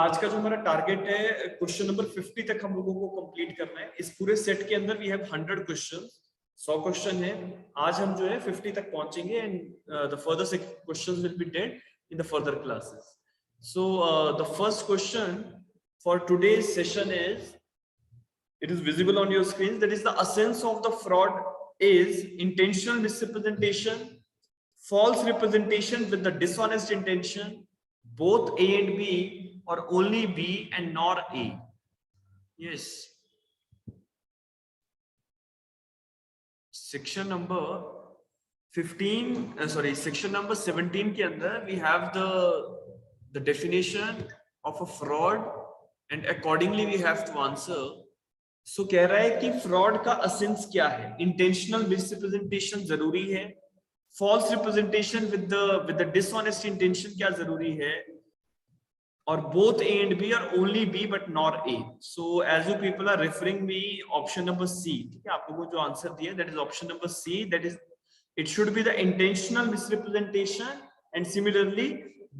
आज का जो हमारा टारगेट है क्वेश्चन नंबर 50 तक हम लोगों को कंप्लीट करना है। इस पूरे सेट के अंदर वी हैव 100 क्वेश्चन, 100 क्वेश्चन है। आज हम जो है 50 तक पहुंचेंगे and the further questions will be dead in the further classes. So the first question for today's session is, it is visible on your screen, that is the essence of the fraud is intentional misrepresentation, false representation with the dishonest intention, both A and B, or only B and nor A. Yes. Section number 17 के अंदर we have the definition of a fraud and accordingly we have to answer. सो कह रहा है कि fraud का असेंस क्या है। Intentional misrepresentation जरूरी है, false representation with the dishonest intention क्या जरूरी है, और बोथ ए एंड बी और only B but not A. So as you people are referring me option number C, ठीक है, आप लोगों को जो आंसर दिया that is option number C, that is it should be the intentional misrepresentation and similarly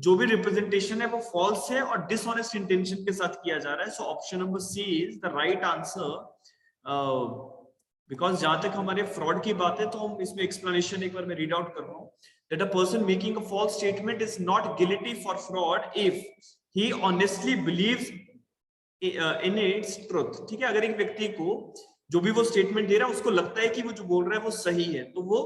जो भी representation है वो फॉल्स है और डिसऑनेस्ट इंटेंशन के साथ किया जा रहा है। So option number C is the right answer, because जहां तक हमारे फ्रॉड की बात है तो हम इसमें एक्सप्लेनेशन एक बार मैं रीड आउट कर रहा हूं, that a person making a false statement is not guilty for fraud if he honestly believes in its truth. ठीक है, अगर एक व्यक्ति को जो भी वो स्टेटमेंट दे रहा है उसको लगता है कि वो जो बोल रहा है वो सही है, तो वो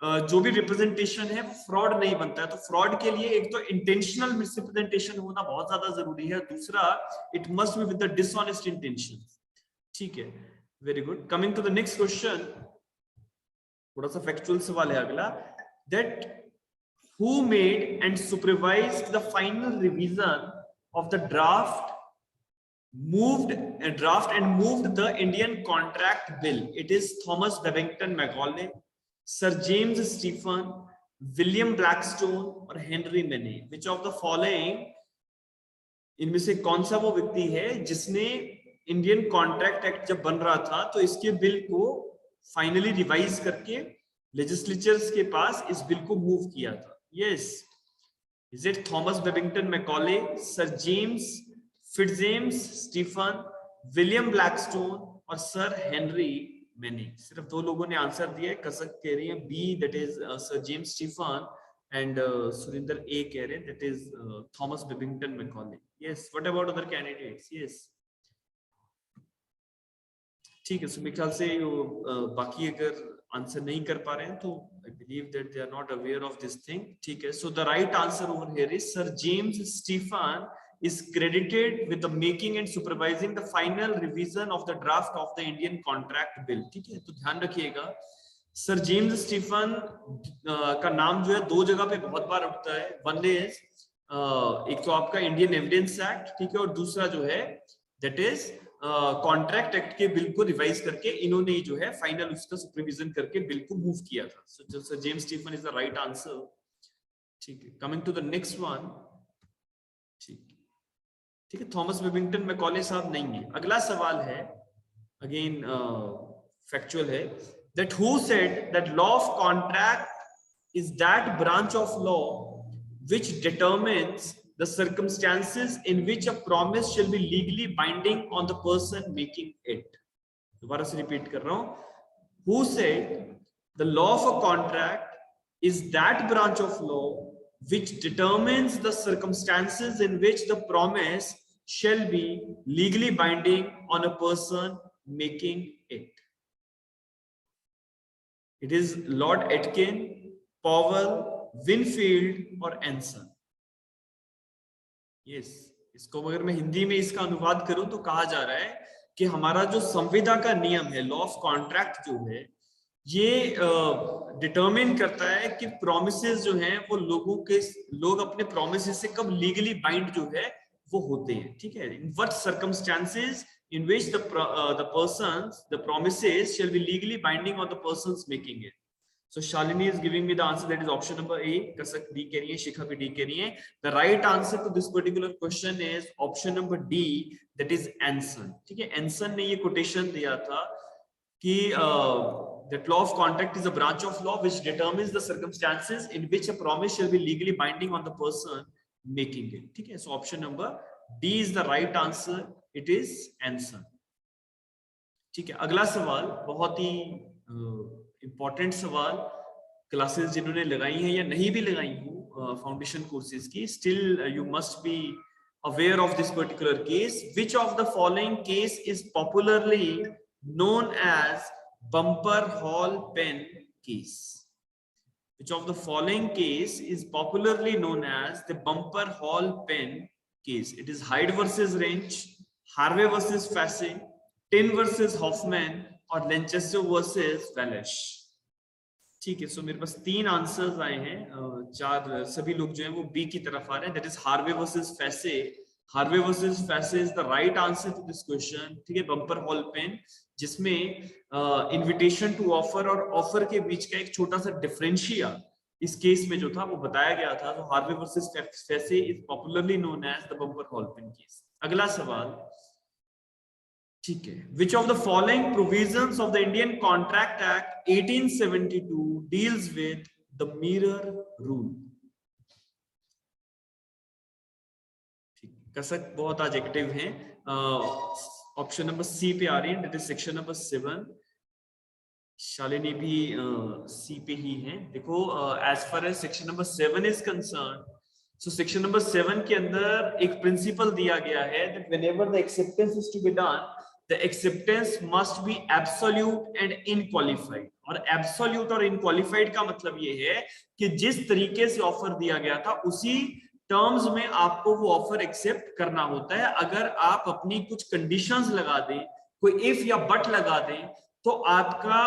जो भी रिप्रेजेंटेशन है वो फ्रॉड नहीं बनता है। तो फ्रॉड के लिए एक तो इंटेंशनल मिसरिप्रेजेंटेशन होना बहुत ज्यादा जरूरी है, दूसरा it must be with the dishonest intention. ठीक है, very good. Coming to the next question, थोड़ा सा फैक्चुअल सवाल है अगला, that who made and supervised the final revision of the draft and moved the Indian contract bill? It is Thomas Babington Macaulay, Sir James Stephen, William Blackstone और Henry मेने। Which of the following, इनमें से कौन सा वो व्यक्ति है जिसने इंडियन कॉन्ट्रैक्ट एक्ट जब बन रहा था तो इसके बिल को फाइनली रिवाइज करके लेजिस्लेचर्स के पास इस बिल को मूव किया था? Yes, is it Thomas Babington Macaulay, sir James Fitzjames Stephen, William Blackstone और सर हेनरी मेनी? सिर्फ दो लोगों ने आंसर दिया है। कसक कह रही है B, that is sir James Stephen, and Surinder A कह रहे हैं that is Thomas Babington Macaulay. Yes, what about other candidates? Yes, ठीक है। सो मेरे ख्याल से बाकी अगर आंसर नहीं कर पा रहे हैं तो I believe that they are not aware of this thing. ठीक है, so the right answer over here is sir James Stephen is credited with the making and supervising the final revision of the draft of the Indian contract bill। ठीक है, तो ध्यान रखिएगा sir James Stephen का नाम जो है दो जगह पे बहुत बार उठता है। वन इज एक तो आपका इंडियन एविडेंस एक्ट, ठीक है, और दूसरा जो है दैट इज कॉन्ट्रैक्ट एक्ट के बिल को रिवाइज करके इन्होंने जो है फाइनल उसका सुपरविजन करके बिल को मूव किया था। So sir James Stephen is the right answer. ठीक है, coming to the next one. ठीक है, थॉमस बेबिंगटन मैकॉले साहब नहीं है। अगला सवाल है, अगेन फैक्चुअल है, that who said that law of contract is that branch of law which determines the circumstances in which a promise shall be legally binding on the person making it. दोबारा से repeat कर रहा हूं, who said the law of a contract is that branch of law which determines the circumstances in which the promise shall be legally binding on a person making it? It is Lord Atkin, Powell, Winfield और Anson। yes, इसको अगर मैं हिंदी में इसका अनुवाद करूं तो कहा जा रहा है कि हमारा जो संविदा का नियम है, लॉ ऑफ कॉन्ट्रैक्ट जो है, ये डिटरमिन करता है कि प्रोमिसेस जो हैं वो लोग अपने प्रोमिसेस से कब लीगली बाइंड जो है वो होते हैं। ठीक है, in what circumstances in which the promises shall be legally binding on the persons making it. So Shalini is giving me the answer, that is option number ए। कसक डी कह रही है, शिखा भी डी कह रही है। The right answer to this particular question is option number D, that is Anson. ठीक है, एंसन ने ये कोटेशन दिया था कि that law of contract is a branch of law which determines the circumstances in which a promise shall be legally binding on the person making it। ठीक है, so option number D is the right answer, it is Anson. ठीक है, अगला सवाल बहुत ही important सवाल, classes जिन्होंने लगाई हैं या नहीं भी लगाई हो फाउंडेशन कोर्सेज की, still you must be aware of this particular case. Which of the following case is popularly known as bumper hall pen case? Which of the following case is popularly known as the bumper hall pen case? It is Hyde versus Wrench, Harvey versus Fassey, Tin versus Hoffman, or Lanchester versus Walash. ठीक है, सो मेरे पास 3 answers आए हैं, 4 सभी लोग जो हैं वो बी की तरफ आ रहे हैं, that is Harvey versus Facey. Harvey versus Facey is the right answer to this question. ठीक है, बम्पर हॉल पेन जिसमें इनविटेशन टू ऑफर और ऑफर के बीच का एक छोटा सा डिफरेंशिया इस केस में जो था वो बताया गया था। तो Harvey versus Facey is popularly known as the Bumper Hall Pen case. अगला सवाल, ठीक है, which of the following provisions of the Indian Contract Act 1872 deals with the mirror rule? ठीक, कसक बहुत आज एक्टिव हैं। ऑप्शन नंबर सी पे आ रही है, that is section number 7। Shalini भी सी पे ही है। देखो, as far as section number 7 is concern, so section number 7 के अंदर एक प्रिंसिपल दिया गया है that whenever the acceptance is to be done, the acceptance must be absolute and unqualified। और absolute और unqualified का मतलब ये है कि जिस तरीके से ऑफर दिया गया था उसी टर्म्स में आपको वो ऑफर एक्सेप्ट करना होता है। अगर आप अपनी कुछ कंडीशंस लगा दें, कोई इफ या बट लगा दें, तो आपका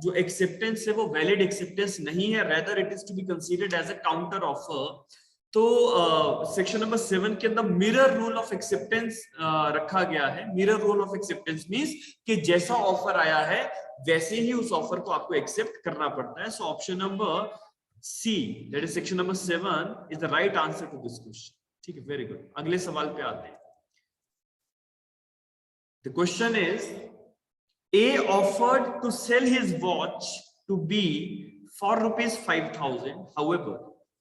जो एक्सेप्टेंस है वो वैलिड एक्सेप्टेंस नहीं है, rather it is to be considered as a counter offer. तो सेक्शन नंबर 7 के अंदर मिरर रूल ऑफ एक्सेप्टेंस रखा गया है। Mirror rule of acceptance means कि जैसा ऑफर आया है वैसे ही उस ऑफर को आपको एक्सेप्ट करना पड़ता है। So option number C, that is section number 7 is the right answer to this question. ठीक है, वेरी गुड। अगले सवाल पे आते हैं। The question is, A offered to sell his watch to B for rupees 5,000. However,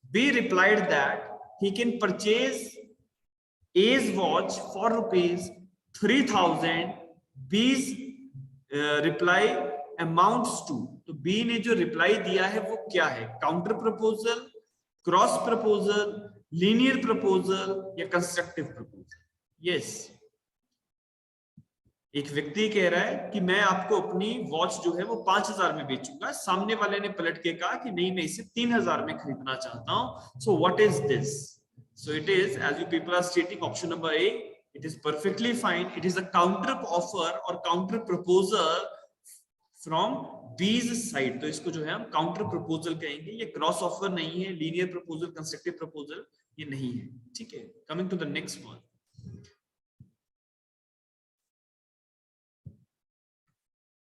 B replied that he can purchase A's watch for rupees 3,000. B's reply amounts to, तो B ने जो reply दिया है वो क्या है? Counter proposal, cross proposal, linear proposal या constructive proposal? Yes, एक व्यक्ति कह रहा है कि मैं आपको अपनी वॉच जो है वो 5,000 में बेचूंगा। सामने वाले ने पलट के कहा कि नहीं, मैं इसे 3,000 में खरीदना चाहता हूं। So what is this? So it is, as you people are stating, option number A, it is perfectly fine. It is a counter offer और counter proposal from B's side. तो इसको जो है हम काउंटर प्रपोजल कहेंगे। ये cross offer नहीं है, लीनियर प्रपोजल, कंस्ट्रक्टिव प्रपोजल ये नहीं है। ठीक है, coming to the next one.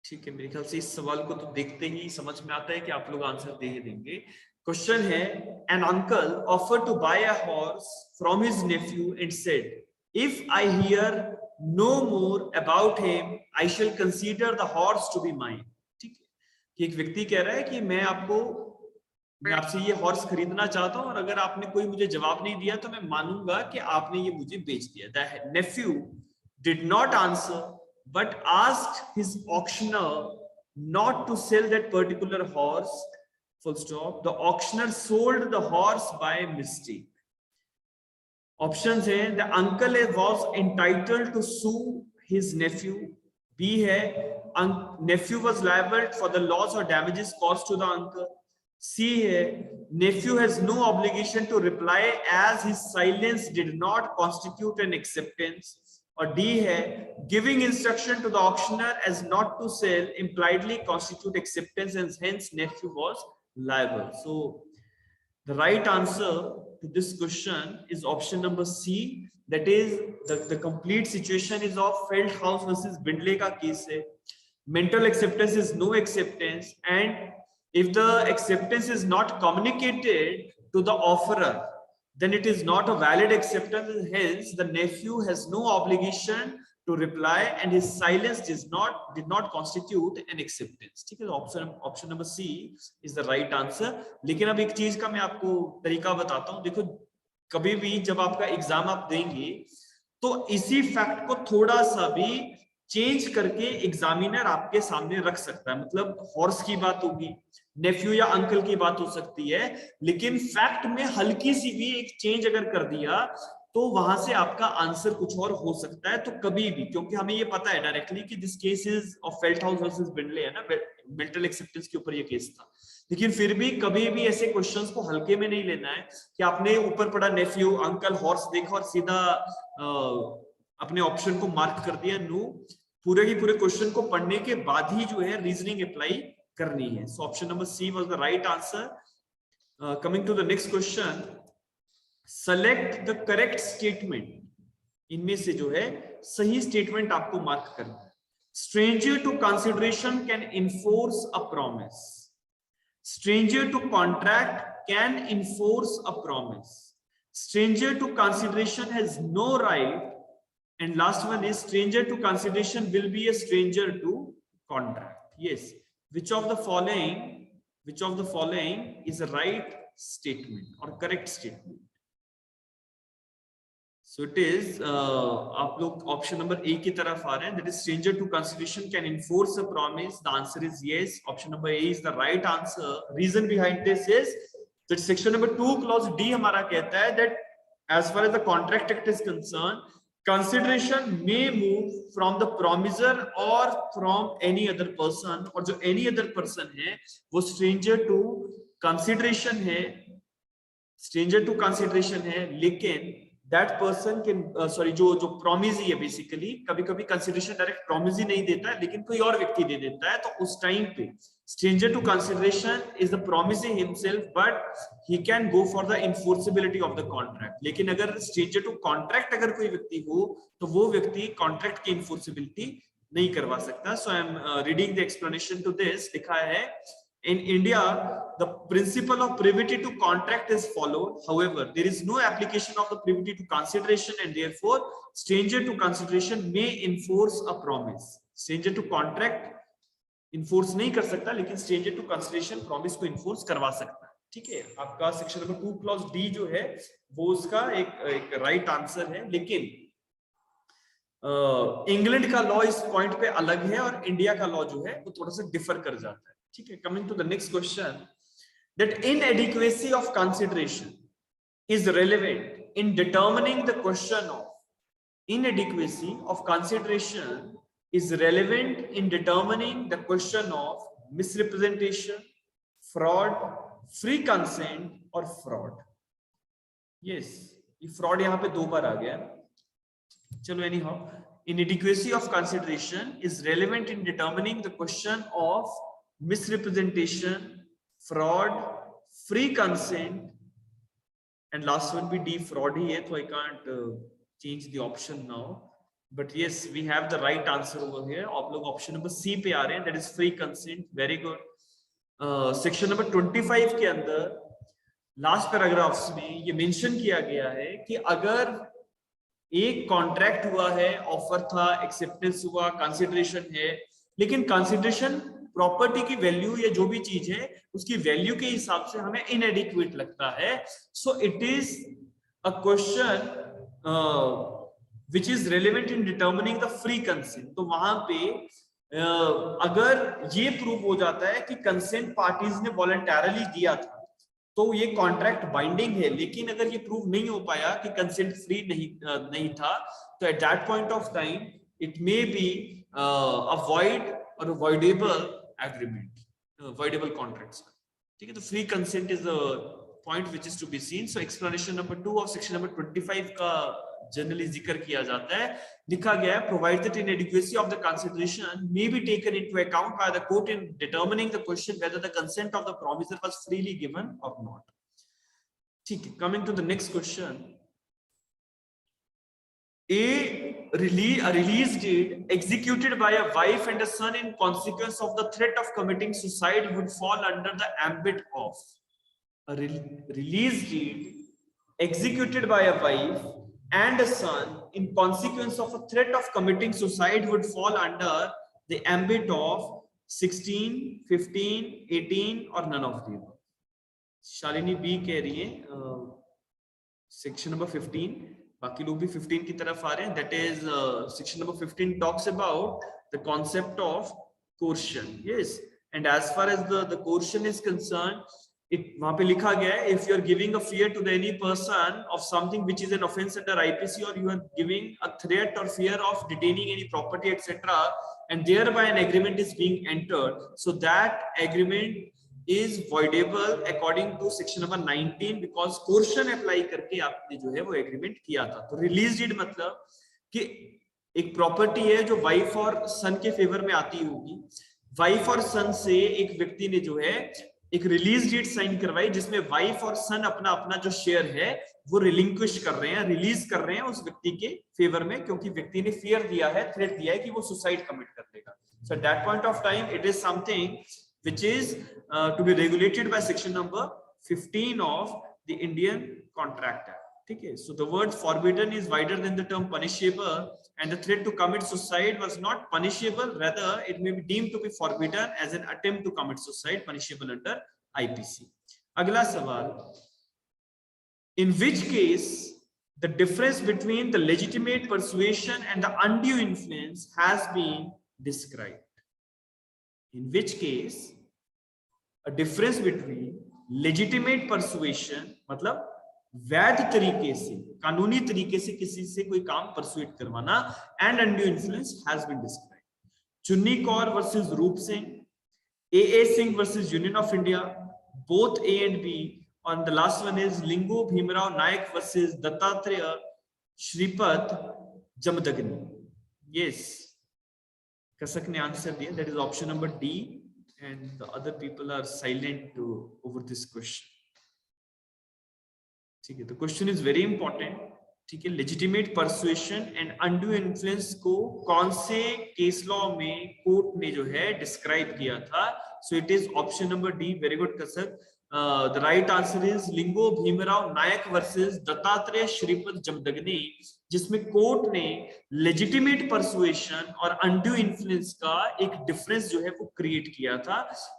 ठीक है, मेरे ख्याल से इस सवाल को तो देखते ही समझ में आता है कि आप लोग आंसर दे ही देंगे। क्वेश्चन है, an uncle offer to buy a horse from his nephew and said, if I hear no more about him I shall consider the horse to be mine. ठीक है, कि एक व्यक्ति कह रहा है कि मैं आपसे ये हॉर्स खरीदना चाहता हूं और अगर आपने कोई मुझे जवाब नहीं दिया तो मैं मानूंगा कि आपने ये मुझे बेच दिया। The nephew did not answer but asked his auctioneer not to sell that particular horse, full stop. The auctioneer sold the horse by mistake. Options है, the uncle was entitled to sue his nephew. B है, nephew was liable for the loss or damages caused to the uncle. C है, nephew has no obligation to reply as his silence did not constitute an acceptance. और D है, giving instruction to the auctioneer as not to sell impliedly constitute acceptance and hence nephew was liable. So the right answer to this question is option number C, that is the complete situation is of Feldhaus versus Bindley का case है। Mental acceptance is no acceptance, and if the acceptance is not communicated to the offerer, then it is not a valid acceptance, and hence the nephew has no obligation to reply and his silence did not constitute an acceptance। ठीक है, option number C is the right answer. लेकिन अब एक चीज का मैं आपको तरीका बताता हूं। देखो, कभी भी जब आपका एग्जाम आप देंगे तो इसी फैक्ट को थोड़ा सा भी चेंज करके एग्जामिनर आपके सामने रख सकता है। मतलब हॉर्स की बात होगी, नेफ्यू या अंकल की बात हो सकती है, लेकिन फैक्ट में हल्की सी भी एक चेंज अगर कर दिया तो वहां से आपका आंसर कुछ और हो सकता है। तो कभी भी, क्योंकि हमें ये पता है डायरेक्टली कि this case is of Felthouse versus Bindley है ना, मेंटल एक्सेप्टेंस के ऊपर ये केस था, लेकिन फिर भी कभी भी ऐसे क्वेश्चंस को हल्के में नहीं लेना है कि आपने ऊपर पड़ा नेफ्यू अंकल हॉर्स देखा और सीधा अपने ऑप्शन को मार्क कर दिया। नो, पूरे ही पूरे क्वेश्चन को पढ़ने के बाद ही जो है रीजनिंग अप्लाई करनी है। So option number C was the right answer. Coming to the next question, select the correct statement. इनमें से जो है सही स्टेटमेंट आपको मार्क करना है। Stranger to consideration can enforce a promise. Stranger to contract can enforce a promise. Stranger to consideration has no right. And last one is stranger to consideration will be a stranger to contract. Yes. Which of the following is a right statement or correct statement? So it is आप लोग option number ए की तरफ आ रहे हैं, that is stranger to consideration can enforce a promise. The answer is yes. Option number A is the right answer. Reason behind this is that section number 2 clause D हमारा कहता है that as far as the contract act is concerned, consideration may move from the promiser or from any other person, और जो any other person है वो stranger to consideration है, stranger to consideration है, लेकिन that person can जो promise ही है basically, कभी कभी कंसिडरेशन डायरेक्ट प्रॉमिस ही नहीं देता है लेकिन कोई और व्यक्ति दे देता है, तो उस टाइम पे stranger to consideration is the promise himself but he can go for the enforceability of the contract. लेकिन अगर स्ट्रेंजर टू कॉन्ट्रैक्ट अगर कोई व्यक्ति हो तो वो व्यक्ति कॉन्ट्रैक्ट की इन्फोर्सिबिलिटी नहीं करवा सकता। So I am reading the explanation to this. लिखा है in India the principle of privity to contract is followed, however there is no application of the privity to consideration and therefore stranger to consideration may enforce a promise. Stranger to contract enforce नहीं कर सकता लेकिन stranger to consideration promise को enforce करवा सकता है। ठीक है, आपका सेक्शन नंबर 2 क्लॉज डी जो है वो उसका एक राइट आंसर है, लेकिन इंग्लैंड का लॉ इस पॉइंट पे अलग है और इंडिया का लॉ जो है वो थोड़ा सा डिफर कर जाता है। ठीक है, coming to the next question, that inadequacy of consideration is relevant in determining the question of inadequacy of consideration is relevant in determining the question of misrepresentation, fraud, free consent or fraud. yes, ये fraud यहाँ पे दो बार आ गया। चलो, anyhow, inadequacy of consideration is relevant in determining the question of misrepresentation, fraud, free consent, and last one be D, fraud ही है, so I can't change the option now, but yes, we have the right answer over here. आप लोग option number सी पे आ रहे हैं, that is free consent. very good. Section number 25 के अंदर last paragraphs में ये मेंशन किया गया है कि अगर एक कॉन्ट्रैक्ट हुआ है, ऑफर था, एक्सेप्टेंस हुआ, कंसिडरेशन है, लेकिन कंसिडरेशन प्रॉपर्टी की वैल्यू या जो भी चीज है उसकी वैल्यू के हिसाब से हमें इनएडिक्वेट लगता है, so it is a question which is relevant in determining the free consent. तो वहां पे अगर ये प्रूव हो जाता है कि कंसेंट पार्टीज ने वॉलंटरली दिया था तो ये कॉन्ट्रैक्ट बाइंडिंग है, लेकिन अगर ये प्रूव नहीं हो पाया कि कंसेंट फ्री नहीं था, तो at that point of time it may be a void और वॉइडेबल एग्रीमेंट, वॉइडेबल कॉन्ट्रैक्ट्स। ठीक है, तो free consent is the point which is to be seen. So explanation number 2 और सेक्शन नंबर 25 का generally जिक्र किया जाता है। लिखा गया है, provide that inadequacy of the consideration may be taken into account by the court in determining the question whether the consent of the promisor was freely given और नॉट। ठीक है, coming to the next question, a release deed executed by a wife and a son in consequence of the threat of committing suicide would fall under the ambit of a release deed executed by a wife and a son in consequence of a threat of committing suicide would fall under the ambit of 16, 15, 18 or none of the above. Shalini B कह रही है section number 15 बाकी लोग भी 15 की तरफ आ रहे हैं. That is section number 15 talks about the concept of coercion. Yes, and as far as the coercion is concerned, वहां पे लिखा गया है, if you are giving a fear to the any person of something which is an offense under IPC, or you are giving a threat or fear of detaining any property etc., and thereby an agreement is being entered, so that agreement is voidable according to section number 19 because coercion apply करके आपने जो है वो agreement किया था. तो release deed मतलब कि एक प्रॉपर्टी है जो वाइफ और सन के फेवर में आती होगी. वाइफ और सन से एक व्यक्ति ने जो है एक रिलीज डीड साइन करवाई जिसमें वाइफ और सन अपना अपना जो शेयर है वो रिलिंक्विश कर रहे हैं, रिलीज कर रहे हैं उस व्यक्ति के फेवर में, क्योंकि व्यक्ति ने फियर दिया है, थ्रेट दिया है कि वो सुसाइड कमिट कर लेगा. So at that point of time it is something which is to be regulated by section number 15 of the Indian Contract Act. Okay, so the word forbidden is wider than the term punishable, and the threat to commit suicide was not punishable, rather it may be deemed to be forbidden as an attempt to commit suicide, punishable under IPC. Agla sawal, in which case the difference between the legitimate persuasion and the undue influence has been described. In which case a difference between legitimate persuasion मतलब वैध तरीके से, कानूनी तरीके से किसी से कोई काम परसुएट करवाना, and undue influence has been described. चुन्नी कौर versus रूप Singh, A.A. Singh versus Union of India, both A and B, and the last one is Lingo Bhimrao Nayak versus Dattatreya Shripad Jamdagni. Yes, Kasak ne answer diya, that is option number D, and the other people are silent over this question. ठीक है, the question is very important. ठीक है, legitimate persuasion and undue influence को कौन से case law में court ने जो है डिस्क्राइब किया था? So it is option number D. Very good, Kasak. The right answer is Lingo Bhimrao Nayak versus Dattatreya Shripad Jamdagni, जिसमें कोर्ट ने लेजिटिमेट परसुएशन और अनड्यू इन्फ्लुएंस का एक डिफरेंस जो है वो क्रिएट किया था.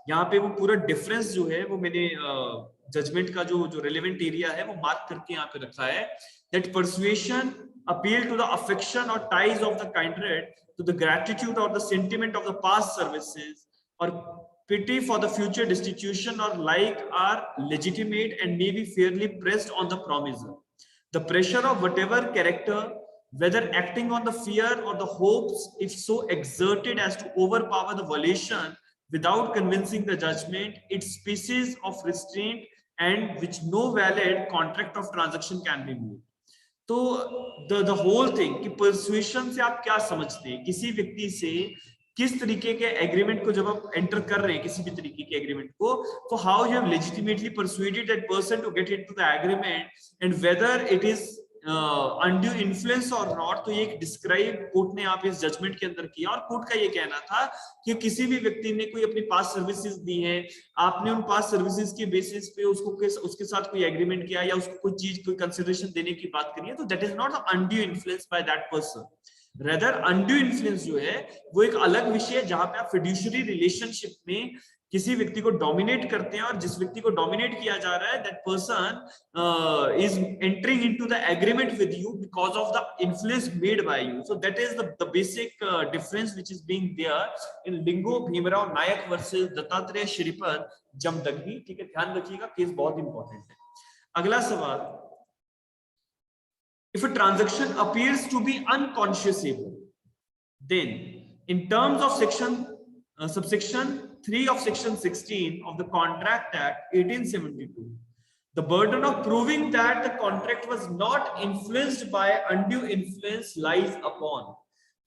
यहाँ पे वो पूरा डिफरेंस जो है वो मैंने जजमेंट का जो रेलेवेंट एरिया है वो मार्क करके यहाँ पे रखा है. That persuasion appeal to the affection और ties of the kindred, to the gratitude और the sentiment of the past services, और pity for the future destitution or like are legitimate and may be fairly pressed on the promiser. The pressure of whatever character, whether acting on the fear or the hopes, if so exerted as to overpower the volition without convincing the judgment, its species of restraint and which no valid contract of transaction can be moved. तो the whole thing कि persuasion से आप क्या समझते हैं? किसी व्यक्ति से किस तरीके के एग्रीमेंट को जब आप एंटर कर रहे हैं, किसी भी तरीके के एग्रीमेंट को, तो how you have legitimately persuaded that person to get into the agreement and whether it is undue influence और नॉट. तो ये एक डिस्क्राइब कोर्ट ने आप इस जजमेंट के अंदर किया, और कोर्ट का ये कहना था कि किसी भी व्यक्ति ने कोई अपनी पास सर्विसेज दी है, आपने उन पास सर्विसेज के बेसिस पे उसके साथ कोई एग्रीमेंट किया या उसको कोई चीज कोई कंसिडरेशन देने की बात करी है, तो that is not undue influence by that person. Rather, undue influence जो है वो एक अलग विषय है जहां पे आप फिड्यूशरी रिलेशनशिप में किसी व्यक्ति को डोमिनेट करते हैं, और जिस व्यक्ति को डोमिनेट किया जा रहा है that person is entering into the agreement with you because of the influence made by you. So that is the basic difference which is being there in Lingo Bhimrao Naik versus Dattatraya Shripad Jamdagni. ठीक है, ध्यान रखिएगा, केस बहुत इंपॉर्टेंट है. अगला सवाल, if a transaction appears to be unconscionable, then in terms of subsection 3 of section 16 of the Contract Act 1872, the burden of proving that the contract was not influenced by undue influence lies upon.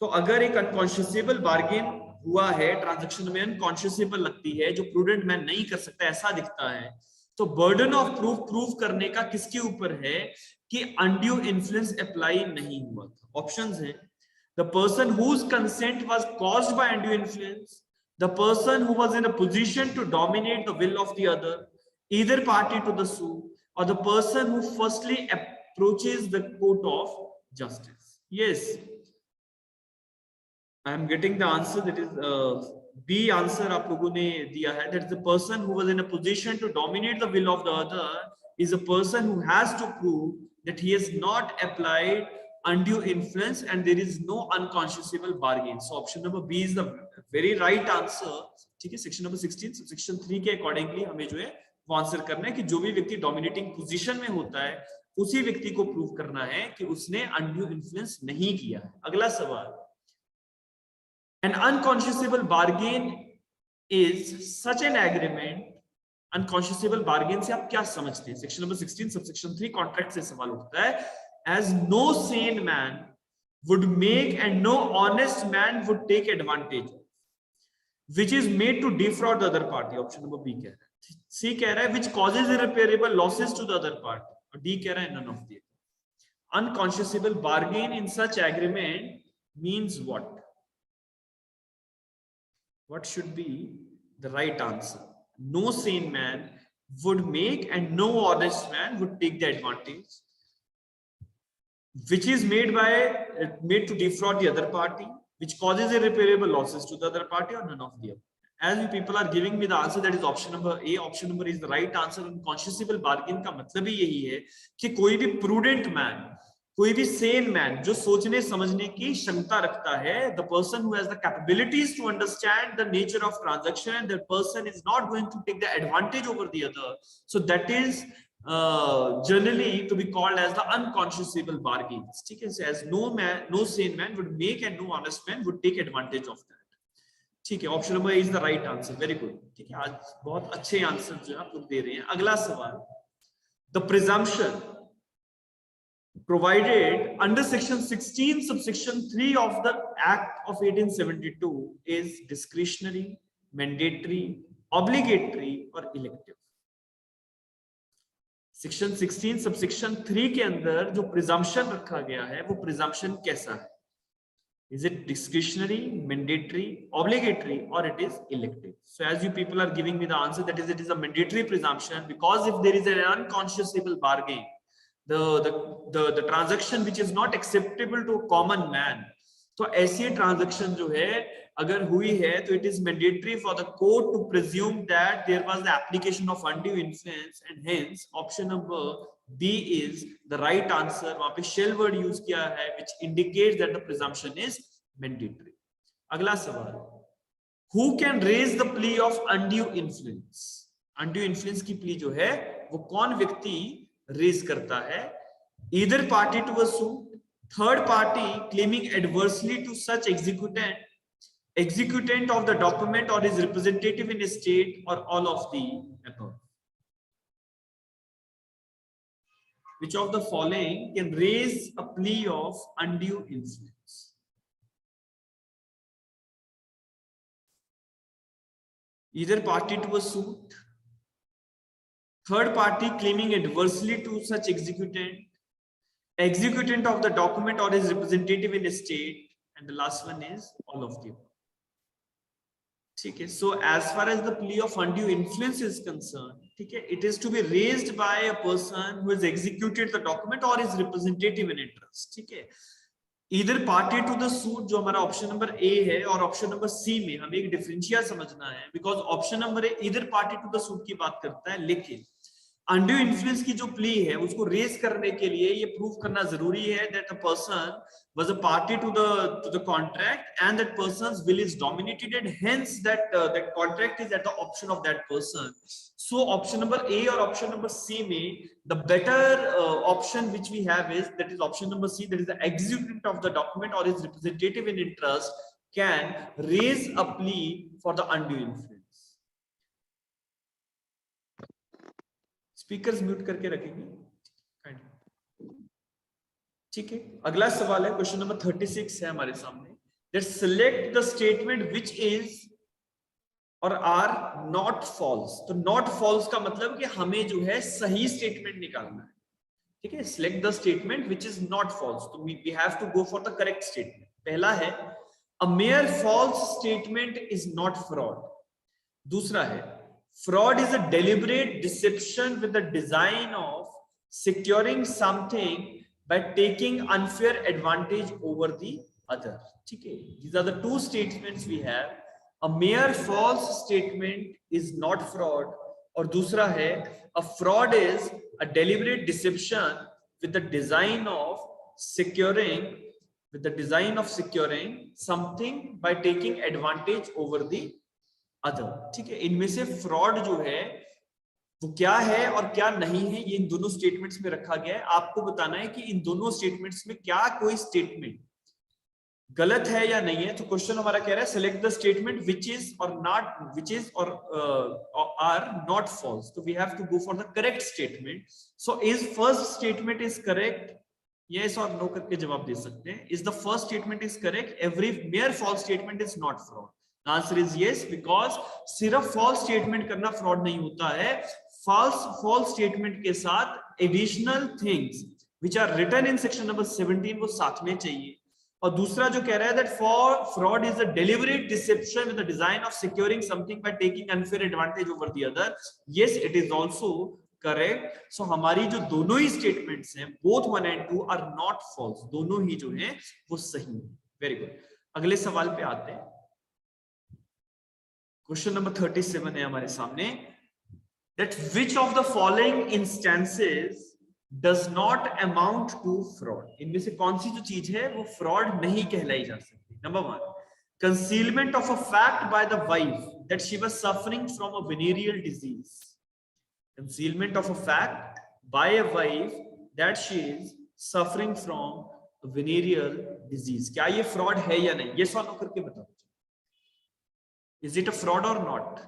तो अगर एक अनकॉन्शियसेबल bargain हुआ है, transaction में अनकॉन्शियसेबल लगती है, जो prudent man नहीं कर सकता ऐसा दिखता है, तो बर्डन ऑफ प्रूफ करने का किसके ऊपर है कि अनड्यू इन्फ्लुएंस अप्लाई नहीं हुआ था. ऑप्शंस हैं, the person whose consent was caused by undue influence, the person who was in a position to dominate the will of the other, either party to the suit, और the person who firstly approaches the court of justice. Yes, I am getting the answer, that is B answer आप लोगों ने दिया है. That the person who was in a position to dominate the will of the other is a person who has to prove that he has not applied undue influence and there is no unconscionable bargain. So option number B is the very right answer. ठीक है, section number 16 section 3 के accordingly हमें जो है वो answer करना है कि जो भी व्यक्ति डोमिनेटिंग पोजीशन में होता है उसी व्यक्ति को प्रूव करना है कि उसने अनड्यू इन्फ्लुएंस नहीं किया है. अगला सवाल, an unconscionable bargain is such an agreement. Unconscionable bargain से आप क्या समझते हैं? सेक्शन नंबर 16 सबसेक्शन 3 कॉन्ट्रैक्ट से सवाल उठता है. As no sane man would make and no honest man would take advantage which is made to defraud the other party. Option number B कह रहा है. सी कह रहा है which causes irreparable losses to the other party. और D कह रहा है none of the. Unconscionable bargain in such agreement means what? What should be the right answer? No sane man would make and no honest man would take the advantage which is made to defraud the other party, which causes irreparable losses to the other party, or none of the above. As you people are giving me the answer, that is option number A. Option number is the right answer. Unconscionable bargain का मतलब ही यही है कि कोई भी prudent man, कोई भी sane man जो सोचने समझने की क्षमता रखता है, the person who has the capabilities to understand the nature of transaction, that person is not going to take the advantage over the other. So that is generally to be called as the unconscionable bargains. ठीक है, so as no sane man would make and no honest man would take advantage of that. ठीक है, option number is the right answer. Very good. ठीक है, आज बहुत अच्छे answer जो आप लोग दे रहे हैं. अगला सवाल, the presumption provided under section 16 subsection 3 of the Act of 1872 is discretionary, mandatory, obligatory or elective. Section 16 subsection 3 के अंदर जो प्रिजम्पशन रखा गया है वो प्रिजम्पशन कैसा है? Is it discretionary, mandatory, obligatory, or it is elective? So as you people are giving me the answer, that is, it is a mandatory presumption, because if there is an unconscionable bargain, the transaction which is not acceptable to a common man, तो ऐसी transaction जो है अगर हुई है तो it is mandatory for the court to presume that there was the application of undue influence, and hence option number B is the right answer. वहां पे shall word use किया है which indicates that the presumption is mandatory. अगला सवाल, who can raise the plea of undue influence? undue influence की plea जो है वो कौन व्यक्ति रेज करता है? either party to a suit, third party claiming adversely to such executant of the document or his representative in a state, or all of the above. Which of the following can raise a plea of undue influence? Either party to a suit, third party claiming adversely to such executant of the document or his representative in a state, and the last one is all of the above. ठीक है, so as far as the plea of undue influence is concerned, ठीक है, it is to be raised by a person who has executed the document or is representative in interest. ठीक है, either party to the suit जो हमारा option number ए है, और option number सी में हमें एक डिफरेंशिया समझना है, because option number A either party to the suit की बात करता है, लेकिन undue influence की जो प्ली है उसको रेज करने के लिए ये प्रूव करना जरूरी है that a person was a party to the contract and that person's will is dominated, and hence that contract is at the option of that person. So option number A or option number C में the better option which we have is, that is option number C, that is the executant of the document or his representative in interest can raise a plea for the undue influence. Speakers mute करके रखेंगे. ठीक है, अगला सवाल है, question number 36 है हमारे सामने. Let's select the statement which is or are not false. तो not false का मतलब कि हमें जो है सही स्टेटमेंट निकालना है. ठीक है, select the statement which is not false. तो we have to go for the correct statement. पहला है a mere false statement is not fraud. दूसरा है fraud is a deliberate deception with the design of securing something by taking unfair advantage over the other. ठीक है, these are the two statements we have. A mere false statement is not fraud, और दूसरा है a fraud is a deliberate deception with the design of securing something by taking advantage over the other. ठीक है, इनमें से fraud जो है वो क्या है और क्या नहीं है, ये इन दोनों स्टेटमेंट्स में रखा गया है. आपको बताना है कि इन दोनों स्टेटमेंट्स में क्या कोई स्टेटमेंट गलत है या नहीं है. तो क्वेश्चन हमारा कह रहा है select the statement which is और are not false. So we have to go for the correct statement. So is first statement is correct, yes और no करके जवाब दे सकते हैं. Is the first statement is correct? Every mere false statement is not fraud. The answer is yes, because सिर्फ false statement करना fraud नहीं होता है. False statement के साथ additional things which are written in section number 17 वो साथ में चाहिए. और दूसरा जो कह रहा है that fraud is a deliberate deception with the design of securing something by taking unfair advantage over the other. Yes, it is also correct. So हमारी जो दोनों ही स्टेटमेंट्स हैं both 1 and 2 are not false. दोनों ही जो हैं वो सही है. Very good. अगले सवाल पे आते हैं. क्वेश्चन नंबर 37 है हमारे सामने. That which of the following instances does not amount to fraud. इनमें से कौन सी जो चीज है वो फ्रॉड नहीं कहलाई जा सकती. Number 1, concealment of a fact by the wife that she was suffering from a venereal disease. Concealment of a fact by a wife that she is suffering from a venereal disease. क्या ये fraud है या नहीं? ये solve करके बताओ. Is it a fraud or not?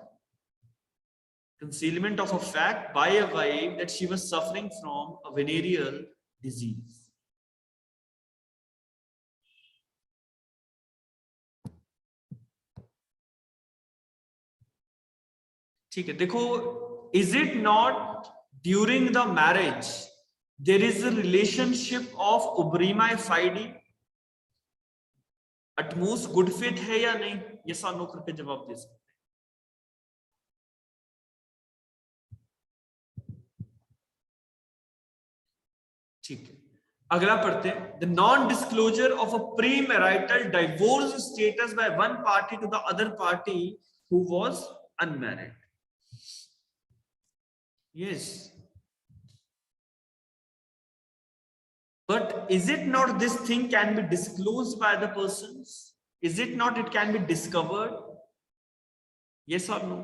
Concealment of a fact by a wife that she was suffering from a venereal disease. ठीक है, देखो. Is it not during the marriage there is a relationship of ubrima fide, utmost good faith है या नहीं? ये सवाल no करके जवाब दे सकते हैं. ठीक है, अगला पढ़ते हैं. The non-disclosure of a premarital divorce status by one party to the other party who was unmarried. Yes, but is it not this thing can be disclosed by the persons? Is it not it can be discovered? Yes or no?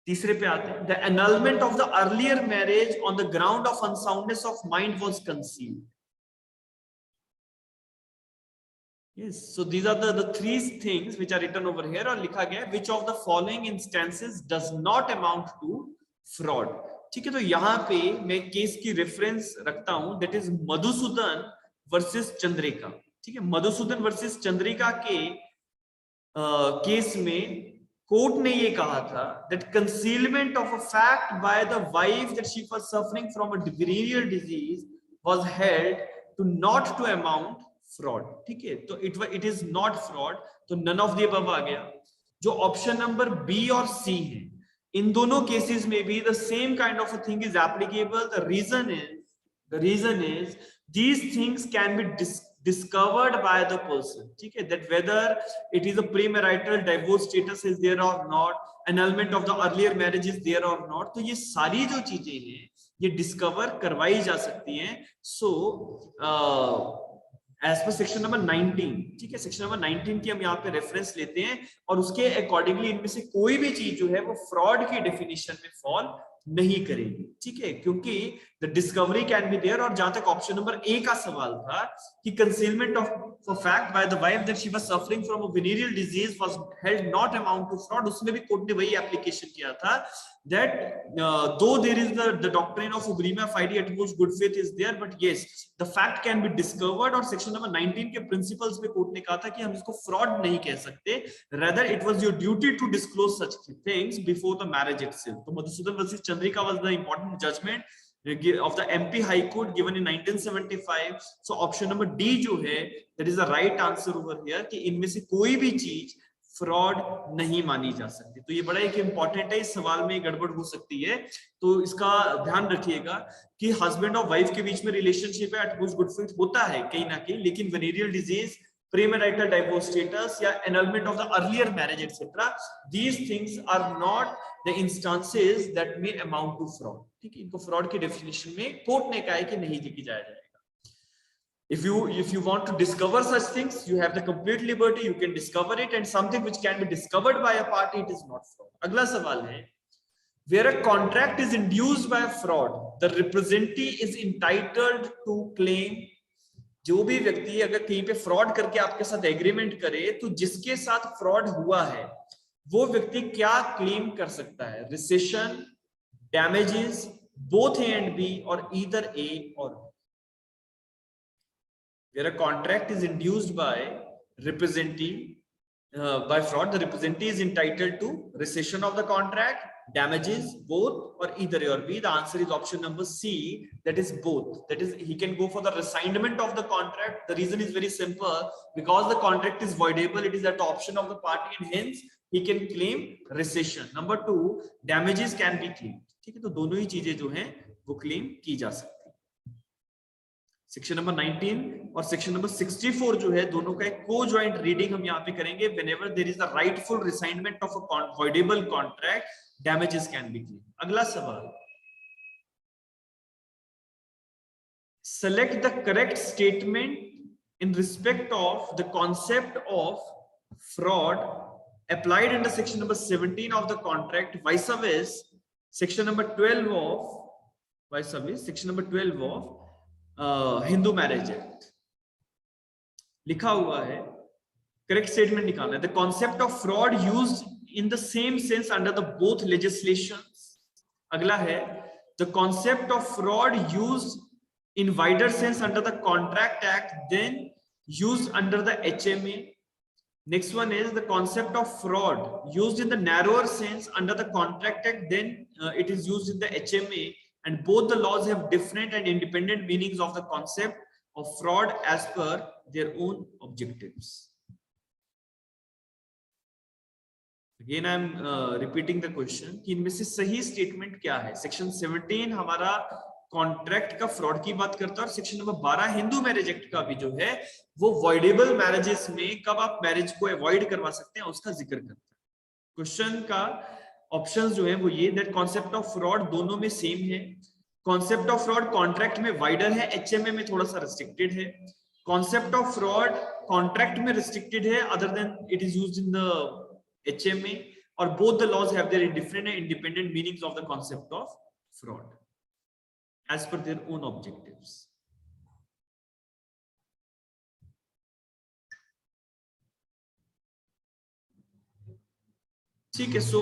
तीसरे पे आते हैं. The annulment of the earlier marriage on the ground of unsoundness of mind was concealed. Yes, so these are the three things which are written over here. और लिखा गया which of the following instances does not amount to fraud. ठीक है, तो यहाँ पे मैं case की रेफरेंस रखता हूं, that is Madhusudan versus Chandrika. ठीक है, मधुसूदन वर्सेस चंद्रिका के केस में कोर्ट ने ये कहा था that concealment of a fact by the wife that she was suffering from a venereal disease was held to not to amount fraud. ठीक है, तो इट इज नॉट फ्रॉड. तो नन ऑफ द अबव आ गया. जो option number B और सी है, इन दोनों cases में भी the same kind of a thing is applicable. The reason is these things can be discovered by the person. ठीक है, that whether it is a premarital divorce status is there or not, annulment of the earlier marriage is there or not. तो ये सारी जो चीजें हैं ये discover करवाई जा सकती हैं. So as per section number 19. ठीक है, सेक्शन नंबर 19 की हम यहाँ पे रेफरेंस लेते हैं और उसके अकॉर्डिंगली इनमें से कोई भी चीज जो है वो फ्रॉड की डेफिनेशन में फॉल नहीं करेगी. ठीक है, क्योंकि the discovery can be there. और जहां तक ऑप्शन नंबर ए का सवाल था कि concealment of a fact by the wife that she was suffering from a venereal disease was held not amount to fraud, उसमें भी कोर्ट ने वही एप्लीकेशन किया था that though there is the doctrine of ubrima fide at most good faith is there, but yes the fact can be discovered. और section number 19 के principles में court ने कहा था कि हम इसको फ्रॉड नहीं कह सकते, rather it was your duty to disclose such things before the marriage itself. तो Madhusudan versus Chandrika was the important judgment of the MP High Court given in 1975. So option number D जो है that is the right answer over here कि इनमें से कोई भी चीज fraud नहीं मानी जा सकती. तो ये बड़ा एक इंपॉर्टेंट है, इस सवाल में गड़बड़ हो सकती है, तो इसका ध्यान रखिएगा कि हस्बैंड और वाइफ के बीच में रिलेशनशिप है, एट गुड फेथ होता है कहीं ना कहीं, लेकिन venereal disease, premarital divorce status या annulment of the earlier marriage etcetera, these things are not the instances that may amount to fraud. ठीक है, इनको फ्रॉड की डेफिनेशन में कोर्ट ने कहा है कि नहीं लेके जाया जाएगा. If you want to discover such things, you have the complete liberty, you can discover it, and something which can be discovered by a party, it is not fraud. अगला सवाल है, where a contract is induced by a fraud, the representee is entitled to claim. जो भी व्यक्ति अगर कहीं पे fraud करके आपके साथ एग्रीमेंट करे, तो जिसके साथ फ्रॉड हुआ है वो व्यक्ति क्या क्लेम कर सकता है? Rescission, damages, both A and B, और ईदर ए और B. Where a contract is induced by representee by fraud, the representee is entitled to rescission of the contract, damages, both, or either A or B. The answer is option number C, that is both. That is, he can go for the resignment of the contract. The reason is very simple, because the contract is voidable, it is at the option of the party, and hence he can claim rescission. Number 2, damages can be claimed. ठीक है, तो दोनों ही चीजें जो हैं वो claim की जा सकती है. सेक्शन नंबर 19 और सेक्शन नंबर 64 जो है, दोनों का एक को ज्वाइंट रीडिंग हम यहाँ पे करेंगे. Whenever there is the rightful resignment of a voidable contract, damages can be claimed. अगला सवाल, select the correct statement in respect of the concept of fraud applied under section number 17 of the contract vis-a-vis section number 12 of section number 12 of Hindu marriage act. लिखा हुआ है, correct statement निकालना है. The concept of fraud used in the same sense under the both legislations. अगला है, the concept of fraud used in wider sense under the contract act then used under the HMA. Next one is the concept of fraud used in the narrower sense under the Contract Act, then it is used in the HMA, and both the laws have different and independent meanings of the concept of fraud as per their own objectives. Again I am repeating the question कि इनमें से सही statement क्या है? Section 17 हमारा contract का fraud की बात करता है, और section number 12 Hindu marriage act का भी जो है वो वॉइडेबल मैरिजेस में कब आप मैरिज को अवॉइड करवा सकते हैं उसका जिक्र करता है. क्वेश्चन का ऑप्शंस जो है वो ये, दैट कॉन्सेप्ट ऑफ फ्रॉड दोनों में सेम है. कॉन्सेप्ट ऑफ फ्रॉड कॉन्ट्रैक्ट में वाइडर है, HMA में थोड़ा सा रिस्ट्रिक्टेड है. कॉन्सेप्ट ऑफ फ्रॉड कॉन्ट्रैक्ट में रिस्ट्रिक्टेड है, other than it is used in the HMA, और both the laws have their different and independent meanings of the concept of fraud as per their own objectives. ठीक है, so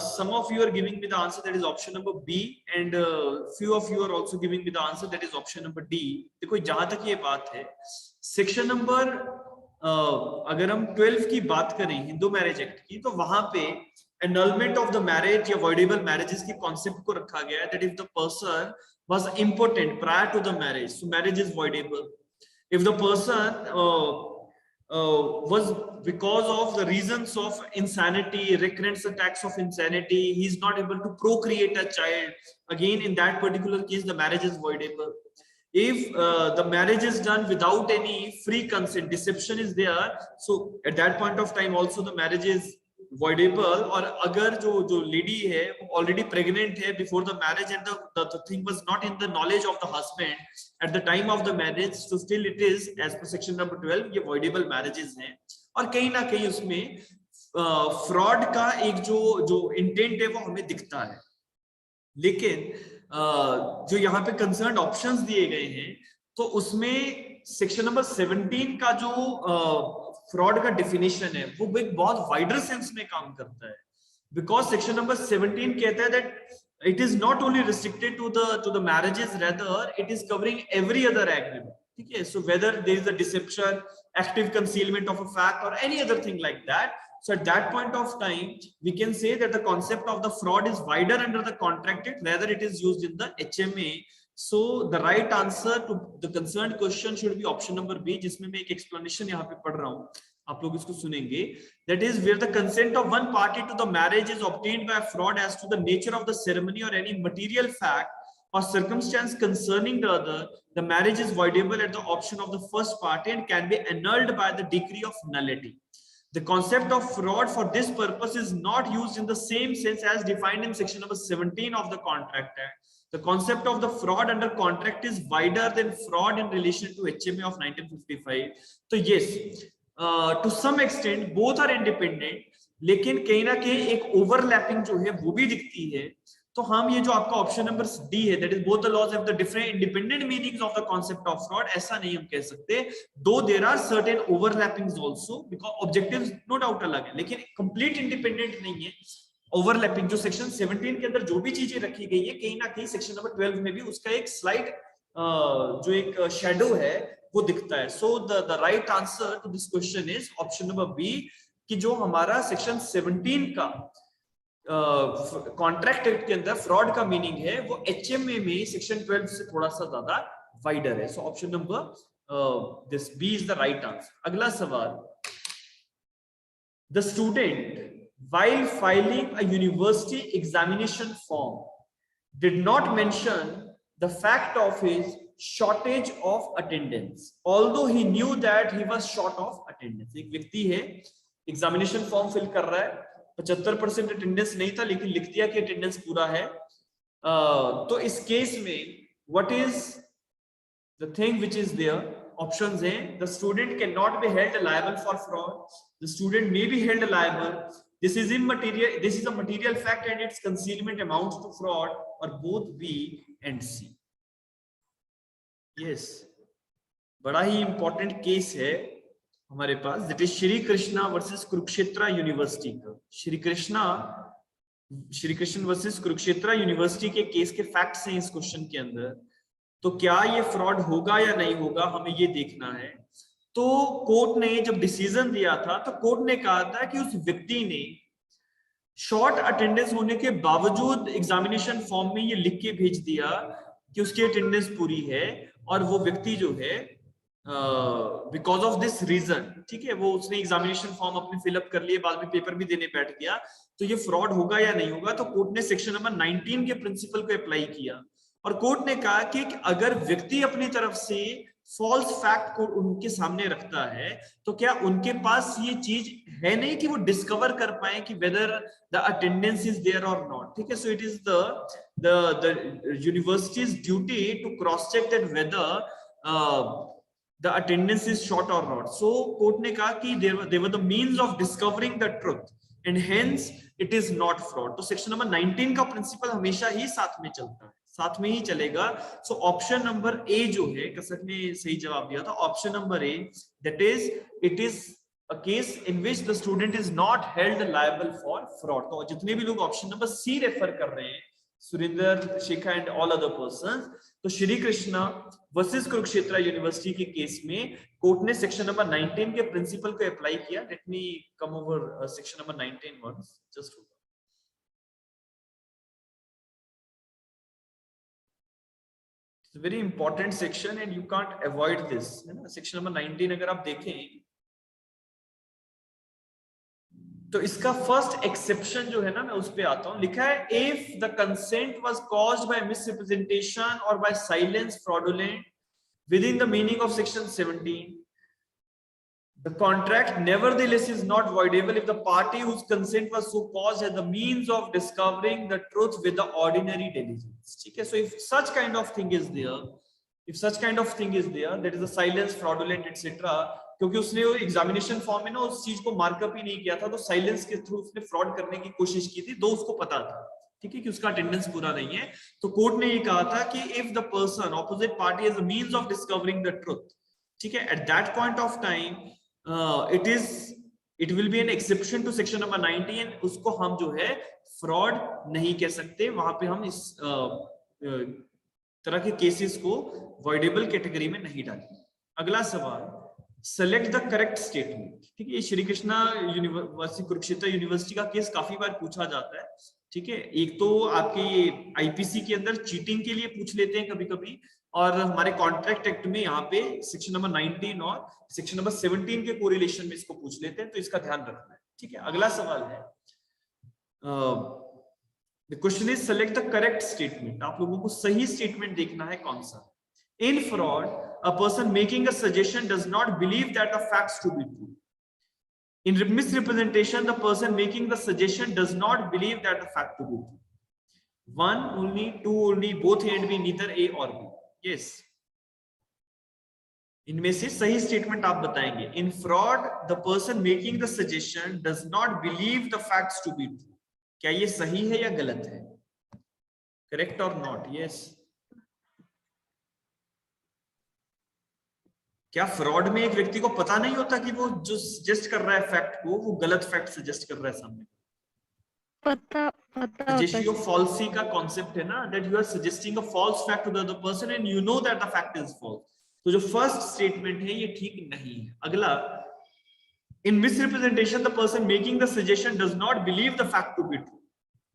some of you are giving me the answer that is option number B, and few of you are also giving me the answer that is option number D. देखो जहां तक ये बात है, section number अगर हम 12 की बात करें हिंदू मैरिज एक्ट की, तो वहां पे annulment of the marriage या voidable marriages की कॉन्सेप्ट को रखा गया है, that if the person was impotent prior to the marriage, so marriage is voidable. If the person was because of the reasons of insanity, recurrent attacks of insanity, he is not able to procreate a child, again in that particular case the marriage is voidable. If the marriage is done without any free consent, deception is there, so at that point of time also the marriage is voidable. और अगर जो lady है वो already pregnant है before the marriage and the thing was not in the knowledge of the husband at the time of the marriage, so still it is as per section number 12 ये voidable marriages हैं. और कहीं ना कहीं उसमें fraud का एक जो इंटेंट है वो हमें दिखता है. लेकिन जो यहाँ पे कंसर्न ऑप्शंस दिए गए हैं, तो उसमें सेक्शन नंबर 17 का जो फ्रॉड का डेफिनेशन है वो एक बहुत वाइडर सेंस में काम करता है, बिकॉज सेक्शन नंबर 17 कहता है that it is not only restricted to the marriages, rather it is covering every other agreement. ठीक है, so whether there is a deception, active concealment of a fact और any other thing like that. So at that point of time, we can say that the concept of the fraud is wider under the Contract Act, rather it is used in the HMA. So the right answer to the concerned question should be option number B, जिसमें मैं एक explanation यहाँ पे पढ़ रहा हूँ, आप लोग इसको सुनेंगे. That is where the consent of one party to the marriage is obtained by fraud as to the nature of the ceremony or any material fact or circumstance concerning the other, the marriage is voidable at the option of the first party and can be annulled by the decree of nullity. The concept of fraud for this purpose is not used in the same sense as defined in section number 17 of the Contract Act. The concept of the fraud under contract is wider than fraud in relation to HMA of 1955. तो yes, to some extent both are independent, लेकिन कहीं ना कहीं एक overlapping जो है वो भी दिखती है. तो हम ये जो आपका ऑप्शन नंबर डी है, that is both the laws have the different independent meanings of the concept of fraud, ऐसा नहीं हम कह सकते, though there are certain overlappings also, because objectives no doubt अलग है, लेकिन कंप्लीट इंडिपेंडेंट नहीं है. ओवरलैपिंग जो सेक्शन 17 के अंदर जो भी चीजें रखी गई है, कहीं ना कहीं सेक्शन नंबर 12 में भी उसका एक स्लाइड जो एक शेडो है वो दिखता है. So the right answer to this question is option number B, कि जो हमारा सेक्शन 17 का कॉन्ट्रैक्ट एक्ट के अंदर फ्रॉड का मीनिंग है वो एचएमए में सेक्शन 12 से थोड़ा सा ज्यादा वाइडर है. So option number this B is the right answer. अगला सवाल, the student while filing a university examination form did not mention the fact of his shortage of attendance although he knew that he was short of attendance. एक व्यक्ति है, examination form fill कर रहा है, 75% attendance नहीं था लेकिन लिख दिया कि अटेंडेंस पूरा है. तो इस केस में what is the thing which is there? Options हैं, the student can not be held liable for fraud, the student may be held liable, this is immaterial, this is a material fact and its concealment amounts to fraud, or both B and C. Yes, बड़ा ही important case है हमारे पास, that is Shri Krishna versus Kurukshetra University का. Shri Krishna versus Kurukshetra university के case के facts हैं इस question के अंदर. तो क्या ये फ्रॉड होगा या नहीं होगा, हमें ये देखना है. तो कोर्ट ने जब डिसीजन दिया था तो कोर्ट ने कहा था कि उस व्यक्ति ने शॉर्ट अटेंडेंस होने के बावजूद एग्जामिनेशन फॉर्म में ये लिख के भेज दिया कि उसकी अटेंडेंस पूरी है, और वो व्यक्ति जो है बिकॉज ऑफ दिस रीजन, ठीक है, वो उसने एग्जामिनेशन फॉर्म अपने फिलअप कर लिए, बाद में पेपर भी देने बैठ गया. तो ये फ्रॉड होगा या नहीं होगा? तो कोर्ट ने सेक्शन नंबर 19 के प्रिंसिपल को अप्लाई किया, और कोर्ट ने कहा कि अगर व्यक्ति अपनी तरफ से फॉल्स फैक्ट को उनके सामने रखता है तो क्या उनके पास ये चीज है नहीं कि वो डिस्कवर कर पाए कि whether the attendance is there और नॉट. ठीक है, so it is the university's duty to cross check that whether the attendance is short or not. So court ने कहा कि they were the means of discovering the truth and hence it is not fraud. तो section number 19 का principal हमेशा ही साथ में चलता है, साथ में ही चलेगा. सो ऑप्शन नंबर ए जो है, कसक ने सही जवाब दिया था, option number A, that is it is a case in which the student is not held liable for fraud. तो जितने भी लोग ऑप्शन नंबर सी रेफर कर रहे हैं, Surendra, Shikha and all other persons, तो श्री कृष्णा वर्सेस कुरुक्षेत्र यूनिवर्सिटी के केस में कोर्ट ने सेक्शन नंबर 19 के प्रिंसिपल को अप्लाई किया. Let me come over section number 19 once, just it's very important section and you can't avoid this, है ना. सेक्शन नंबर 19 अगर आप देखें तो इसका फर्स्ट एक्सेप्शन जो है ना, मैं उस पे आता हूं. लिखा है, if the consent was caused by misrepresentation और by silence fraudulent within the meaning of section 17, the contract nevertheless is not voidable if the party whose consent was so caused has the means of discovering the truth with the ordinary diligence. ठीक है, so if such kind of thing is there, that is a silence, fraudulent, etc. क्योंकि उसने वो examination form में ना उस चीज को मार्कअप ही नहीं किया था, तो साइलेंस के थ्रू उसने फ्रॉड करने की कोशिश की थी, दो उसको पता था, ठीक है, कि उसका अटेंडेंस पूरा नहीं है. तो कोर्ट ने ये कहा था कि if the person opposite party has a means of discovering the truth, ठीक है, at that point of time it will be an exception to section number 19, उसको हम जो है फ्रॉड नहीं कह सकते. वहां पे हम इस तरह के केसेस को वॉइडेबल कैटेगरी में नहीं डालेंगे. अगला सवाल, सेलेक्ट द करेक्ट स्टेटमेंट. ठीक है, ये श्री कृष्णा यूनिवर्सिटी कुरुक्षेत्र यूनिवर्सिटी का केस काफी बार पूछा जाता है. ठीक है, एक तो आपके आईपीसी के अंदर चीटिंग के लिए पूछ लेते हैं कभी कभी, और हमारे कॉन्ट्रैक्ट एक्ट में यहाँ पे सेक्शन नंबर 19 और सेक्शन नंबर 17 के कोरिलेशन में इसको पूछ लेते हैं, तो इसका ध्यान रखना है. ठीक है, अगला सवाल है, the question is select the correct statement. आप लोगों को सही स्टेटमेंट देखना है कौन सा. In fraud, a person making a suggestion does not believe that the facts to be true. In misrepresentation, the person making the suggestion does not believe that the fact to be true. 1 only, 2 only, both A and B, neither A or B. Yes. इनमें से सही statement आप बताएंगे. In fraud the person making the suggestion does not believe the facts to be true. क्या ये सही है या गलत है? करेक्ट और नॉट? यस. क्या फ्रॉड में एक व्यक्ति को पता नहीं होता कि वो जो सजेस्ट कर रहा है फैक्ट को, वो गलत फैक्ट सजेस्ट कर रहा है सामने? पता सजेशियो फॉल्सी का कॉन्सेप्ट है ना, that you are suggesting a false fact to the other person and you know that the fact is false. तो जो फर्स्ट स्टेटमेंट है ये ठीक नहीं है. अगला, in misrepresentation the person making the suggestion does not believe the fact to be true.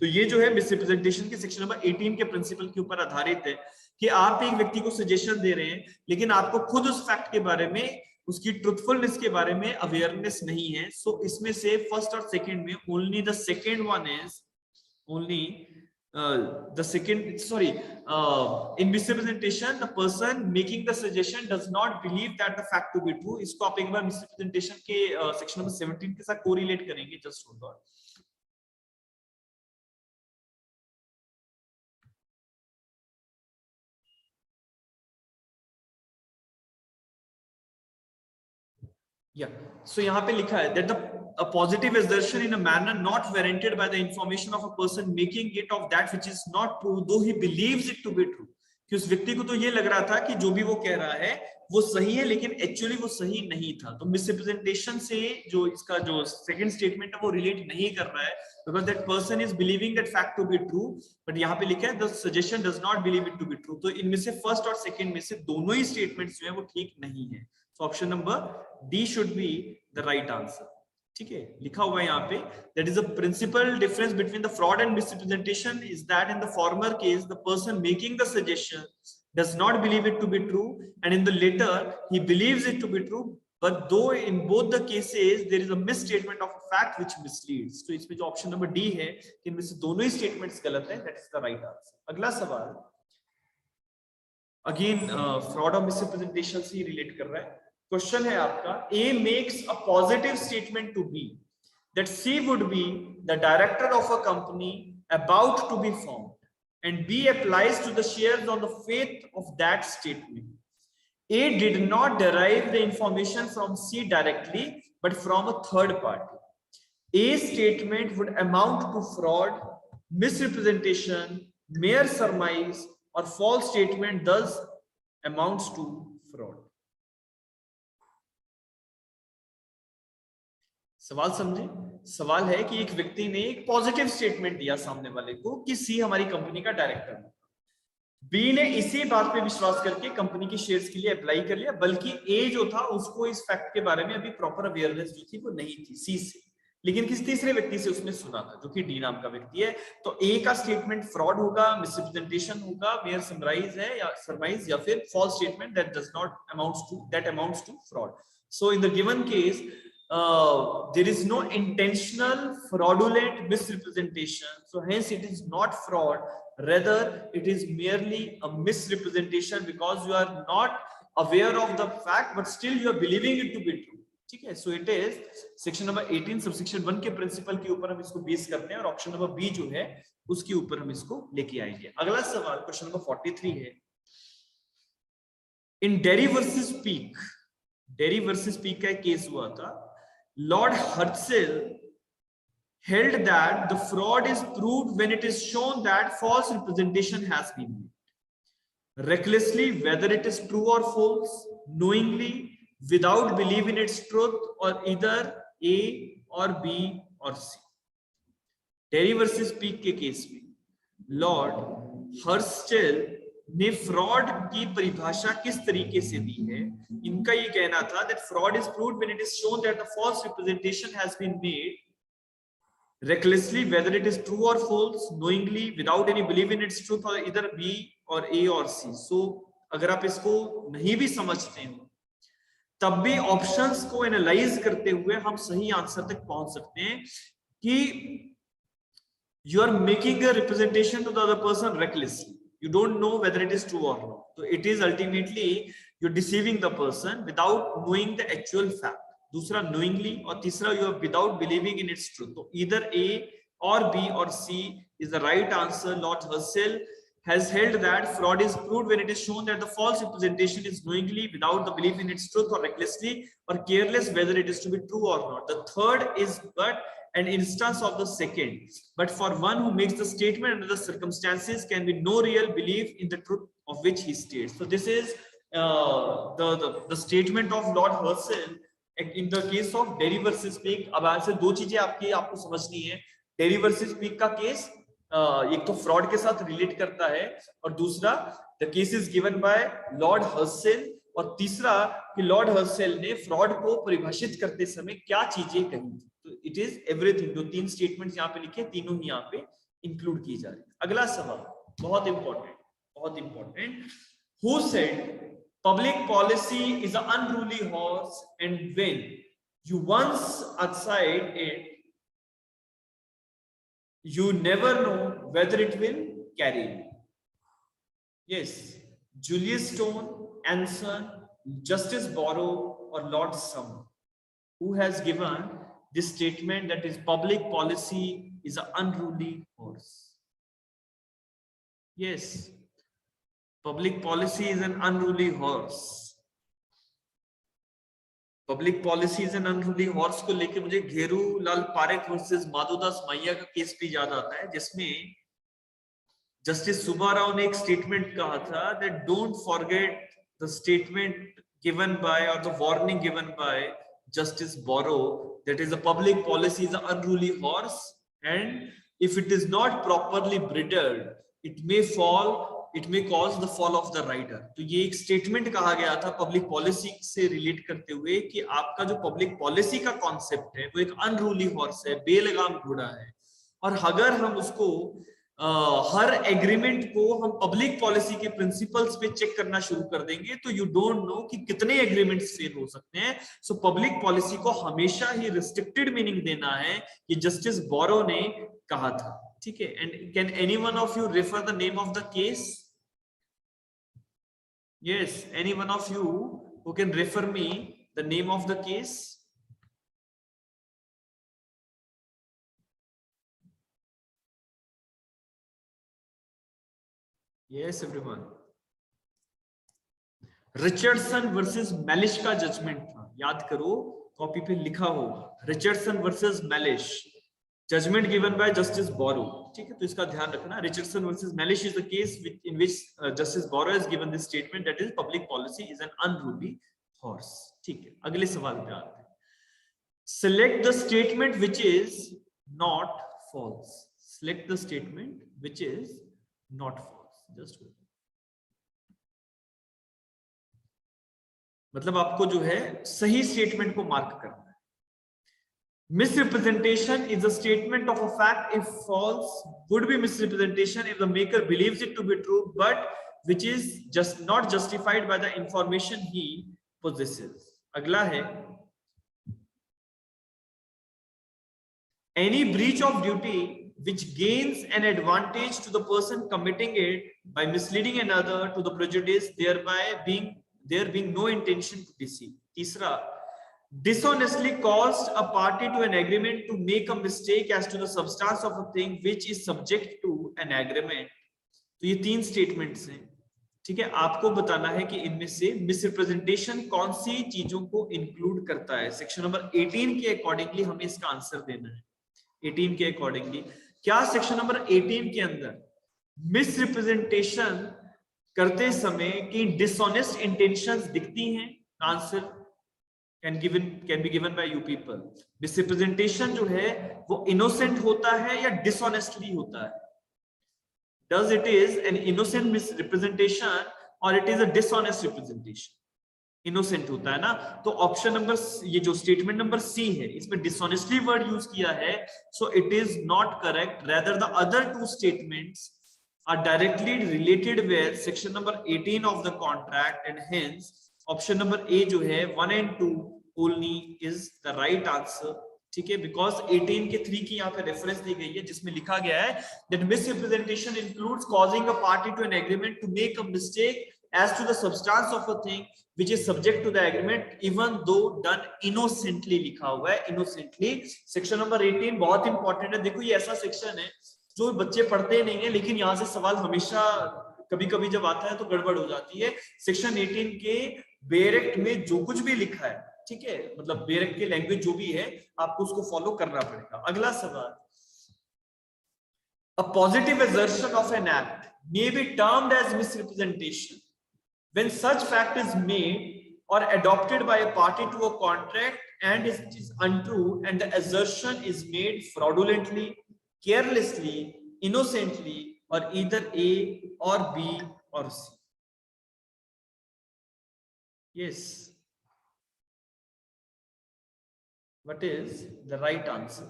तो ये जो है मिसरिप्रेजेंटेशन के सेक्शन नंबर 18 के प्रिंसिपल के ऊपर आधारित है कि आप एक व्यक्ति को सजेशन दे रहे हैं लेकिन आपको खुद उस फैक्ट के बारे में, उसकी ट्रुथफुलनेस के बारे में अवेयरनेस नहीं है. सो इसमें से फर्स्ट और सेकंड में only the second one is only the second, sorry, in misrepresentation the person making the suggestion does not believe that the fact to be true. इसको आप एक बार misrepresentation के section number 17 के साथ correlate करेंगे. just hold on. Yeah, so यहाँ पे लिखा है that a positive assertion in a manner not warranted by the information of a person making it of that which is not true though he believes it to be true. कि उस व्यक्ति को तो ये लग रहा था कि जो भी वो कह रहा है वो सही है लेकिन एक्चुअली वो सही नहीं था. तो मिसरिप्रेजेंटेशन से जो इसका जो सेकंड स्टेटमेंट है वो रिलेट नहीं कर रहा है because that person is believing that fact to be true, but यहाँ पे लिखा है the suggestion does not believe it to be true. तो इनमें से फर्स्ट और सेकंड में से दोनों ही स्टेटमेंट्स जो है वो ठीक नहीं है. So option number D should be the right answer. ठीक है, लिखा हुआ है यहाँ पे that is a principal difference between the fraud and misrepresentation is that in the former case the person making the suggestion does not believe it to be true and in the later he believes it to be true, but though in both the cases there is a misstatement of a fact which misleads. तो इसमें जो option number D है कि इनमें से दोनों ही statements गलत है, that is the right answer. अगला सवाल अगेन फ्रॉड और मिसरिप्रेजेंटेशन से ही रिलेट कर रहा है. क्वेश्चन है आपका, A makes a positive statement to B that C would be the director of a company about to be formed and B applies to the shares on the faith of that statement. A did not derive the information from C directly but from a third party. A statement would amount to fraud, misrepresentation, mere surmise or false statement thus amounts to fraud. सवाल समझे? सवाल है कि एक व्यक्ति ने एक positive statement दिया सामने वाले को कि सी हमारी कंपनी का डायरेक्टर है. बी ने इसी बात पे विश्वास करके कंपनी के शेयर्स के लिए अप्लाई कर लिया, बल्कि ए जो था उसको इस फैक्ट के बारे में अभी प्रॉपर अवेयरनेस जो थी वो नहीं थी सी से, लेकिन किस तीसरे व्यक्ति से उसने सुना था जो कि डी नाम का व्यक्ति है. तो ए का स्टेटमेंट फ्रॉड होगा, मिसरिप्रेजेंटेशन होगा, मेयर समराइज है या सरमाइज, या फिर false statement that does not amounts to fraud. So in the given case there is no intentional fraudulent misrepresentation, so hence it is not fraud, rather it is merely a misrepresentation because you are not aware of the fact but still you are believing it to be true. ठीक है, so it is section number 18 subsection 1 के principal के ऊपर हम इसको base करते हैं और ऑप्शन नंबर बी जो है उसके ऊपर हम इसको लेके आएंगे. अगला सवाल क्वेश्चन नंबर 43 है. इन डेरी वर्सेस पीक का एक केस हुआ था. Lord Herschel held that the fraud is proved when it is shown that false representation has been made. Recklessly, whether it is true or false, knowingly, without believing its truth, or either A or B or C. Terry versus Peake के case में Lord Herschel ने fraud की परिभाषा किस तरीके से दी है. इनका ये कहना था that fraud is proved when it is shown that the false representation has been made recklessly, whether it is true or false, knowingly, without any belief in its truth, or either B or A or C. So अगर आप इसको नहीं भी समझते हो तब भी options को एनालाइज करते हुए हम सही आंसर तक पहुंच सकते हैं कि you are making a representation to the other person recklessly. You don't know whether it is true or not. So it is ultimately you're deceiving the person without knowing the actual fact. दूसरा knowingly और तीसरा you are without believing in its truth. तो either A or B or C is the right answer. Lord Herschel has held that fraud is proved when it is shown that the false representation is knowingly, without the belief in its truth, or recklessly or careless whether it is to be true or not. The third is but an instance of the second. But for one who makes the statement under the circumstances can be no real belief in the truth of which he states. So this is the statement of Lord Herschel in the case of Derry versus Peake. अब ऐसे दो चीजें आपको समझनी है. Derry versus Peake का case एक तो फ्रॉड के साथ रिलेट करता है और दूसरा the case is given by Lord Herschell और तीसरा कि लॉर्ड हर्सेल ने फ्रॉड को परिभाषित करते समय क्या चीजें कही थी. तो इट इज एवरीथिंग. जो तीन स्टेटमेंट्स यहाँ पे लिखे तीनों ही यहाँ पे इंक्लूड की जा रही है. अगला सवाल बहुत important. Who said public policy is an unruly horse and when you once outside it you never know whether it will carry you? Yes, Julius Stone, Anson, Justice Borrow or Lord Sumner. Who has given this statement that is public policy is an unruly horse? Yes, public policy is an unruly horse. Public policy is an unruly horse को लेके मुझे घेरू लाल Parekh versus Madhodas माइया का case भी याद आता है जिसमें जस्टिस सुब्बाराव ने एक स्टेटमेंट कहा था that don't forget the statement given by और the warning given by justice Burrough that is a public policy is a unruly horse and if it is not properly bridled it may cause the fall of the rider. तो ये एक statement कहा गया था public policy से relate करते हुए कि आपका जो पब्लिक पॉलिसी का कॉन्सेप्ट है वो एक अनरूली हॉर्स है, बेलगाम घोड़ा है और अगर हम उसको हर एग्रीमेंट को हम पब्लिक पॉलिसी के प्रिंसिपल्स पे चेक करना शुरू कर देंगे तो यू डोंट नो कि कितने एग्रीमेंट्स फेल हो सकते हैं. सो पब्लिक पॉलिसी को हमेशा ही रिस्ट्रिक्टेड मीनिंग देना है, ये जस्टिस बोरो ने कहा था. ठीक है. And can any one of you refer the name of the case? Yes, any one of you who can refer me the name of the case? Yes, everyone. Richardson versus Mellish का judgement था. याद करो, copy पे लिखा होगा Richardson versus Mellish, judgement given by justice Burrough. ठीक है, तो इसका ध्यान रखना. Richardson versus Mellish is the case in which justice Burrough has given this statement that is public policy is an unruly horse. ठीक है, अगले सवाल पे आते हैं. Select the statement which is not false. Select the statement which is not false. Just मतलब आपको जो है सही स्टेटमेंट को मार्क करना है. Misrepresentation is a statement of a fact if false, would be misrepresentation if the maker believes it to be true, but which is just not justified by the information he possesses. अगला है any breach of duty which gains an advantage to the person committing it by misleading another to the prejudice, thereby there being no intention to deceive. तीसरा, dishonestly caused a party to an agreement to make a mistake as to the substance of a thing which is subject to an agreement. तो ये तीन statements हैं. ठीक है, आपको बताना है कि इनमें से मिसरिप्रेजेंटेशन कौन सी चीजों को इंक्लूड करता है. सेक्शन नंबर 18 के अकॉर्डिंगली हमें इसका आंसर देना है. 18 के अकॉर्डिंगली क्या सेक्शन नंबर 18 के अंदर मिसरिप्रेजेंटेशन करते समय की डिसऑनेस्ट इंटेंशंस दिखती हैं? Answer can be given by you people. Misrepresentation जो है वो innocent होता है या dishonestly होता है? Does it is an innocent misrepresentation or it is a dishonest representation? Innocent होता है ना. तो ऑप्शन नंबर ये जो स्टेटमेंट नंबर सी है इसमें dishonestly वर्ड यूज किया है, so it is not correct. Rather the other two statements are directly related with section number 18 of the contract and hence option number ए जो है 1 and 2 only is the right answer. ठीक है, because 18 के 3 की यहाँ पे रेफरेंस दी गई है जिसमें लिखा गया है that misrepresentation includes causing a party to an agreement to make a mistake as to the substance of a thing which is subject to the agreement even though done innocently लिखा हुआ है innocently। Section number 18 बहुत important है। देखो ये ऐसा section है जो बच्चे पढ़ते नहीं है, लेकिन यहाँ से सवाल हमेशा कभी कभी जब आता है तो गड़बड़ हो जाती है। सेक्शन 18 के बेरेक्ट में जो कुछ भी लिखा है, ठीक है, मतलब बेरेक्ट की लैंग्वेज जो भी है आपको उसको फॉलो करना पड़ेगा। अगला सवाल, a positive assertion of an act may be termed as misrepresentation when such fact is made or adopted by a party to a contract and it is untrue and the assertion is made fraudulently, carelessly, innocently, or either A or B or C. Yes. What is the right answer?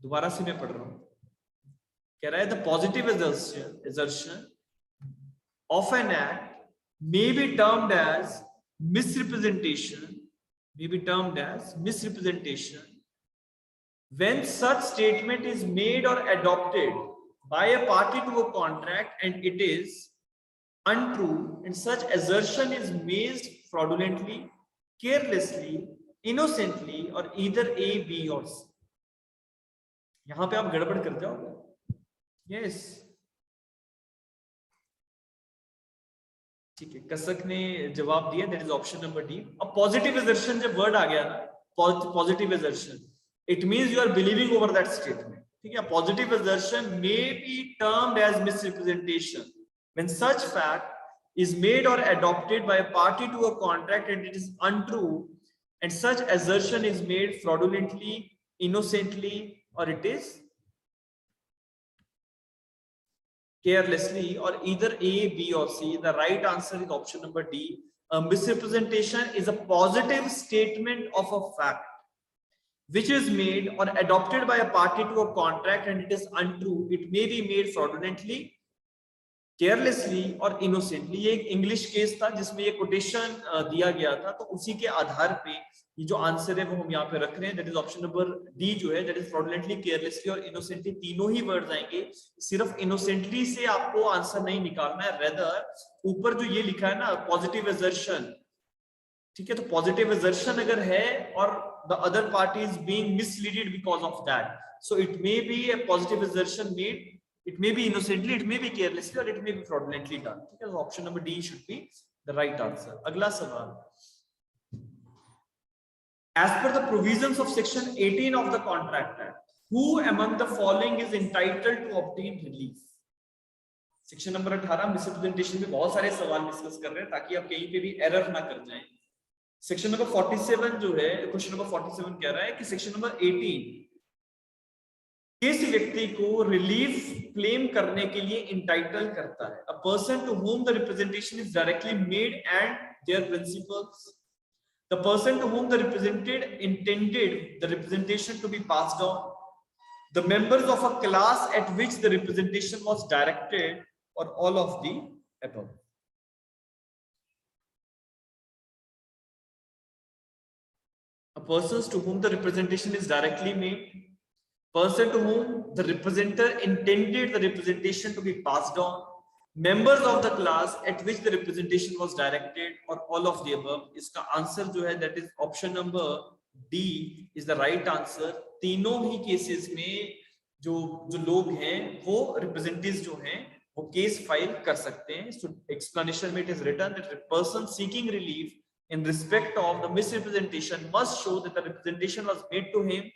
दोबारा से मैं पढ़ रहा हूं। कह रहा है the positive assertion of an act may be termed as misrepresentation, when such statement is made or adopted by a party to a contract and it is untrue and such assertion is made fraudulently, carelessly, innocently, or either A, B or C. यहां पे आप गड़बड़ कर जाओगे। Yes, ठीक है, कसक ने जवाब दिया, that is option number D. अब पॉजिटिव असर्शन जब वर्ड आ गया ना, positive assertion, it means you are believing over that statement, ठीक है। Positive assertion may be termed as misrepresentation when such fact is made or adopted by a party to a contract and it is untrue and such assertion is made fraudulently, innocently, or it is carelessly, or either A, B or C. The right answer is option number D. A misrepresentation is a positive statement of a fact which is made or adopted by a party to a contract and it is untrue. It may be made fraudulently, carelessly और innocently. ये एक English case था जिसमें ये quotation दिया गया था, तो उसी के आधार पे ये जो आंसर है वो हम यहाँ पे रख रहे हैं, that is option number D जो है, दैट इज फ्रॉडुलेंटली, केयरलेसली और इनोसेंटली, तीनों ही वर्ड्स आएंगे। सिर्फ इनोसेंटली से आपको आंसर नहीं निकालना है, रेदर ऊपर जो ये लिखा है ना पॉजिटिव असर्शन, ठीक है, तो पॉजिटिव असर्शन अगर है और the other party is being misleaded because of that, so it may be a positive assertion made, it may be innocently, it may be carelessly, or it may be fraudulently done. ठीक है, so option number D should be the right answer. अगला सवाल, as per the provisions of section 18 of the Contract Act, who among the following is entitled to obtain relief? Section number 18 misrepresentation में बहुत सारे सवाल discuss कर रहे हैं ताकि आप कहीं पे भी एरर ना कर जाएं। सेक्शन नंबर 47 जो है, क्वेश्चन नंबर 47 कह रहा है कि सेक्शन नंबर 18 किस व्यक्ति को रिलीफ क्लेम करने के लिए इंटाइटल करता है? A person to whom the representation is directly made and their principals, the person to whom the represented intended the representation to be passed on, the members of a class at which the representation was directed, or all of the above. A person to whom the representation is directly made, person to whom the representer intended the representation to be passed on, members of the class at which the representation was directed, or all of the above. इसका answer जो है that is option number D is the right answer. तीनों ही cases में जो लोग हैं वो representatives जो हैं वो केस फाइल कर सकते हैं। So explanation में it is written that the person seeking relief in respect of the misrepresentation must show that the representation was made to him,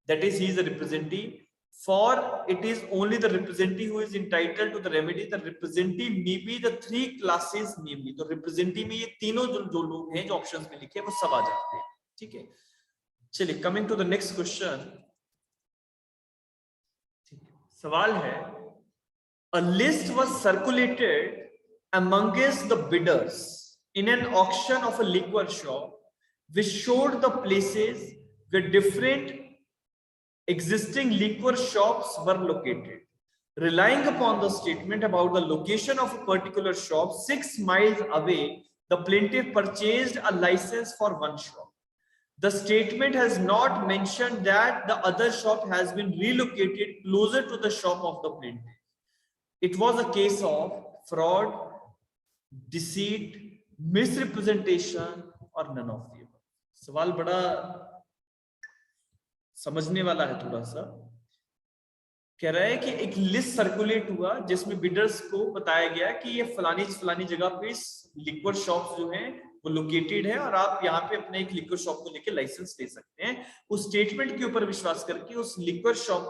that is he is a representee, for it is only the representee who is entitled to the remedy. The representee may be the three classes namely, तो representee में ये तीनों जो लोग हैं जो options में लिखे हैं वो सब आ जाते हैं, ठीक है। चलिए coming to the next question, सवाल है, a list was circulated amongst the bidders in an auction of a liquor shop which showed the places where different existing liquor shops were located. Relying upon the statement about the location of a particular shop 6 miles away, the plaintiff purchased a license for one shop. The statement has not mentioned that the other shop has been relocated closer to the shop of the plaintiff. It was a case of fraud, deceit, misrepresentation और none of the above. सवाल बड़ा समझने वाला है थोड़ा सा। कह रहा है कि एक लिस्ट सर्कुलेट हुआ जिसमें बिडर्स को बताया गया कि ये फलानी जगह पे लिक्विड शॉप्स जो हैं वो लोकेटेड है और आप यहाँ पे अपने एक लिक्विड शॉप को लेके लाइसेंस ले सकते हैं। उस स्टेटमेंट के ऊपर विश्वास करके उस लिक्विड शॉप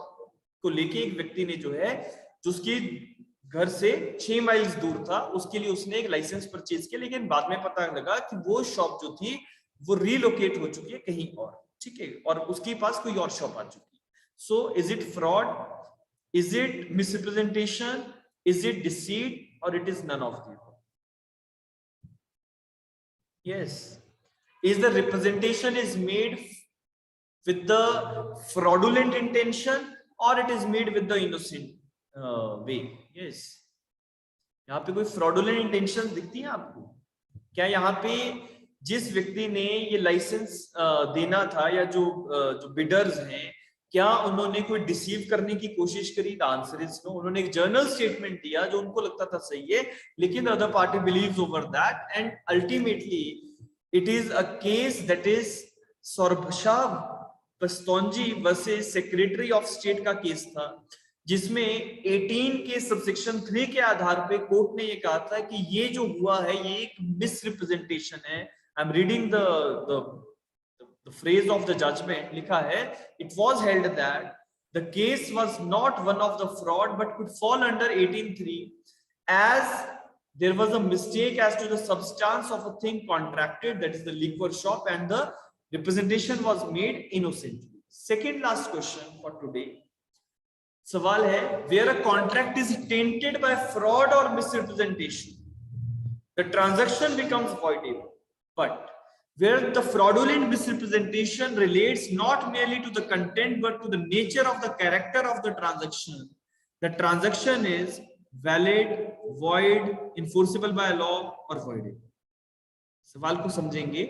को लेके एक व्यक्ति ने जो है, जो उसके घर से 6 माइल्स दूर था, उसके लिए उसने एक लाइसेंस परचेज किया, लेकिन बाद में पता लगा कि वो शॉप जो थी वो रीलोकेट हो चुकी है कहीं और, ठीक है, और उसके पास कोई और शॉप आ चुकी है। So is it fraud, is it misrepresentation, is it deceit, or it is none of the above? Yes, is the representation is made with the fraudulent intention or it is made with the innocent way? Yes, यहाँ पे कोई fraudulent intentions दिखती है आपको? क्या यहाँ पे जिस व्यक्ति ने ये लाइसेंस देना था या जो बिडर्स हैं, क्या उन्होंने कोई डिसीव करने की कोशिश करी? The answer is no. उन्होंने एक जर्नल स्टेटमेंट दिया जो उनको लगता था सही है, लेकिन other party believes over that, and ultimately it is a case that is Sorabsha Pestonji versus secretary of state का केस था, जिसमें 18 के सबसेक्शन 3 के आधार पे कोर्ट ने ये कहा था कि ये जो हुआ है ये एक मिसरिप्रेजेंटेशन है। आई am reading the phrase of the judgment, लिखा है, it was held that the case was not one of the fraud but could fall under 18(3) as there was a mistake as to the substance of a thing contracted, that is the liquor shop, and the representation was made innocently. Second last question for today. सवाल है, where a contract is tainted by fraud or misrepresentation, the transaction becomes voidable, but where the fraudulent misrepresentation relates not merely to the content but to the nature of the character of the transaction is valid, void, enforceable by law or voidable. सवाल को समझेंगे।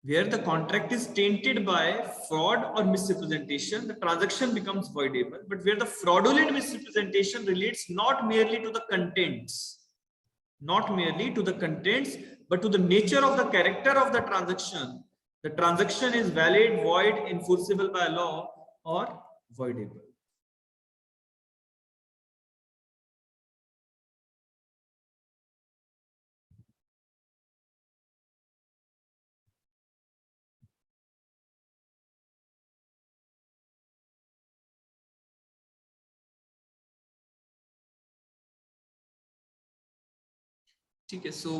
Where the contract is tainted by fraud or misrepresentation, the transaction becomes voidable, but where the fraudulent misrepresentation relates not merely to the contents, but to the nature of the character of the transaction is valid, void, enforceable by law or voidable. ठीक है, so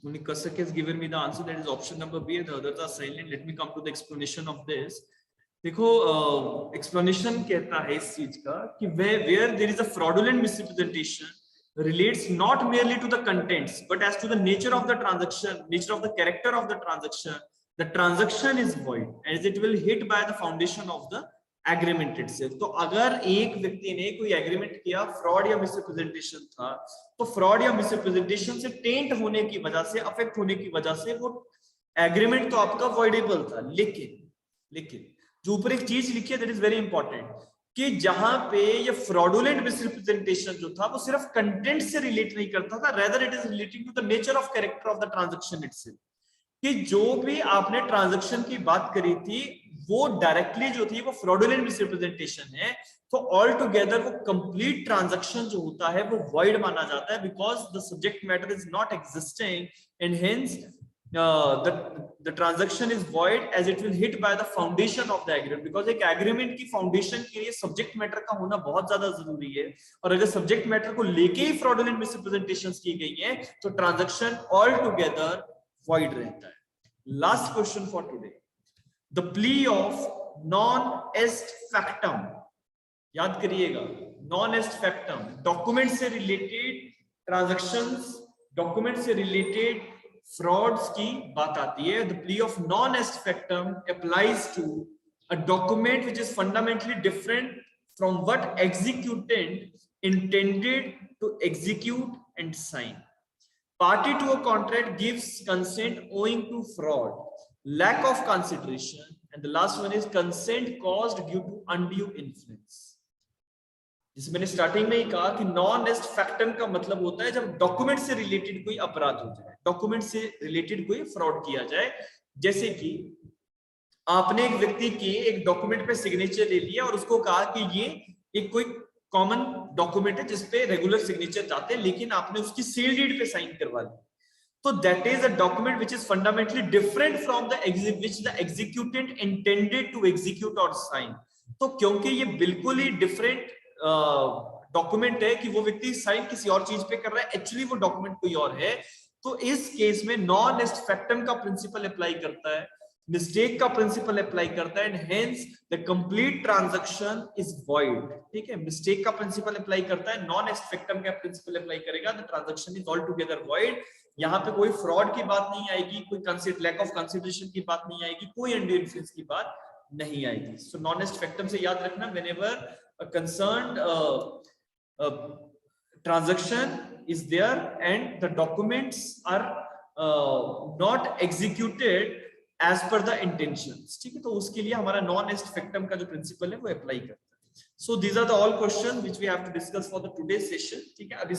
only Kasak has given me the answer, that is option number B, and the others are silent. Let me come to the explanation of this. देखो explanation कहता है इस चीज का कि where there is a fraudulent misrepresentation relates not merely to the contents but as to the nature of the transaction, nature of the character of the transaction is void as it will hit by the foundation of the agreement itself. तो अगर एक व्यक्ति ने कोई agreement किया, fraud या misrepresentation था, तो फ्रॉड या मिसरिप्रेजेंटेशन से टेंट होने की वजह से, अफेक्ट होने की वजह से वो एग्रीमेंट तो आपका वॉइडेबल था। लेकिन जो ऊपर एक चीज लिखी है दैट इज वेरी इंपॉर्टेंट, कि जहां पे ये फ्रॉडुलेंट मिसरिप्रेजेंटेशन जो था वो सिर्फ कंटेंट से रिलेट नहीं करता था, rather it is relating to the nature of character of the transaction itself, कि जो भी आपने ट्रांजैक्शन की बात करी थी वो डायरेक्टली जो थी वो फ्रॉडुलेंट मिसरिप्रेजेंटेशन है, तो ऑल टुगेदर वो कंप्लीट ट्रांजैक्शन जो होता है वो वॉइड माना जाता है, because the subject matter is not existing and hence the transaction is void as it will hit by the foundation of the agreement, because एक एग्रीमेंट की फाउंडेशन के लिए सब्जेक्ट मैटर का होना बहुत ज्यादा जरूरी है, और अगर सब्जेक्ट मैटर को लेके ही फ्रॉडुलेंट मिसरिप्रेजेंटेशंस की गई है तो ट्रांजैक्शन ऑल टुगेदर void रहता है। Last question for today, the plea of non est factum, याद करिएगा, नॉन एस्ट फैक्टम डॉक्यूमेंट से रिलेटेड ट्रांजैक्शंस, डॉक्यूमेंट से रिलेटेड फ्रॉड्स की बात आती है। The plea of non est factum applies to a document which is fundamentally different from what executant intended to execute and sign. Party to a contract gives consent owing to fraud, lack of consideration, and the last one is consent caused due to undue influence. जिसे मैंने starting में ही कहा कि non est फैक्टम का मतलब होता है जब डॉक्यूमेंट से रिलेटेड कोई अपराध हो जाए, डॉक्यूमेंट से रिलेटेड कोई फ्रॉड किया जाए। जैसे कि आपने एक व्यक्ति की एक डॉक्यूमेंट पे सिग्नेचर ले लिया और उसको कहा कि ये एक कोई कॉमन डॉक्यूमेंट है जिसपे रेगुलर सिग्नेचर जाते हैं, लेकिन आपने उसकी सील डीड पे साइन करवा दी, तो that is a document which is fundamentally different from the which the executant intended to execute or sign। तो क्योंकि ये बिल्कुल ही डिफरेंट डॉक्यूमेंट है कि वो व्यक्ति साइन किसी और चीज पे कर रहा है, एक्चुअली वो डॉक्यूमेंट कोई और है, तो इस केस में नॉन एस्ट फैक्टम का प्रिंसिपल अप्लाई करता है, मिस्टेक का प्रिंसिपल अप्लाई करता है, and hence the complete transaction is void. ठीक है, मिस्टेक का प्रिंसिपल अप्लाई करता है, नॉन एस्ट फैक्टम का प्रिंसिपल अप्लाई करेगा, the transaction is all together void. यहाँ पे कोई फ्रॉड की बात नहीं आएगी, कोई लैक ऑफ कंसिडरेशन की बात नहीं आएगी, कोई अनड्यू इन्फ्लुएंस की बात नहीं आएगी। सो नॉन एस्ट फैक्टम से याद रखना, whenever a concerned transaction is there and the documents are not executed as per the intentions, ठीक है, तो उसके लिए हमारा नॉन एस्ट फैक्टम का जो प्रिंसिपल है वो अप्लाई करता है। So these are the all questions which we have to discuss for the today's session। ठीक है, अभी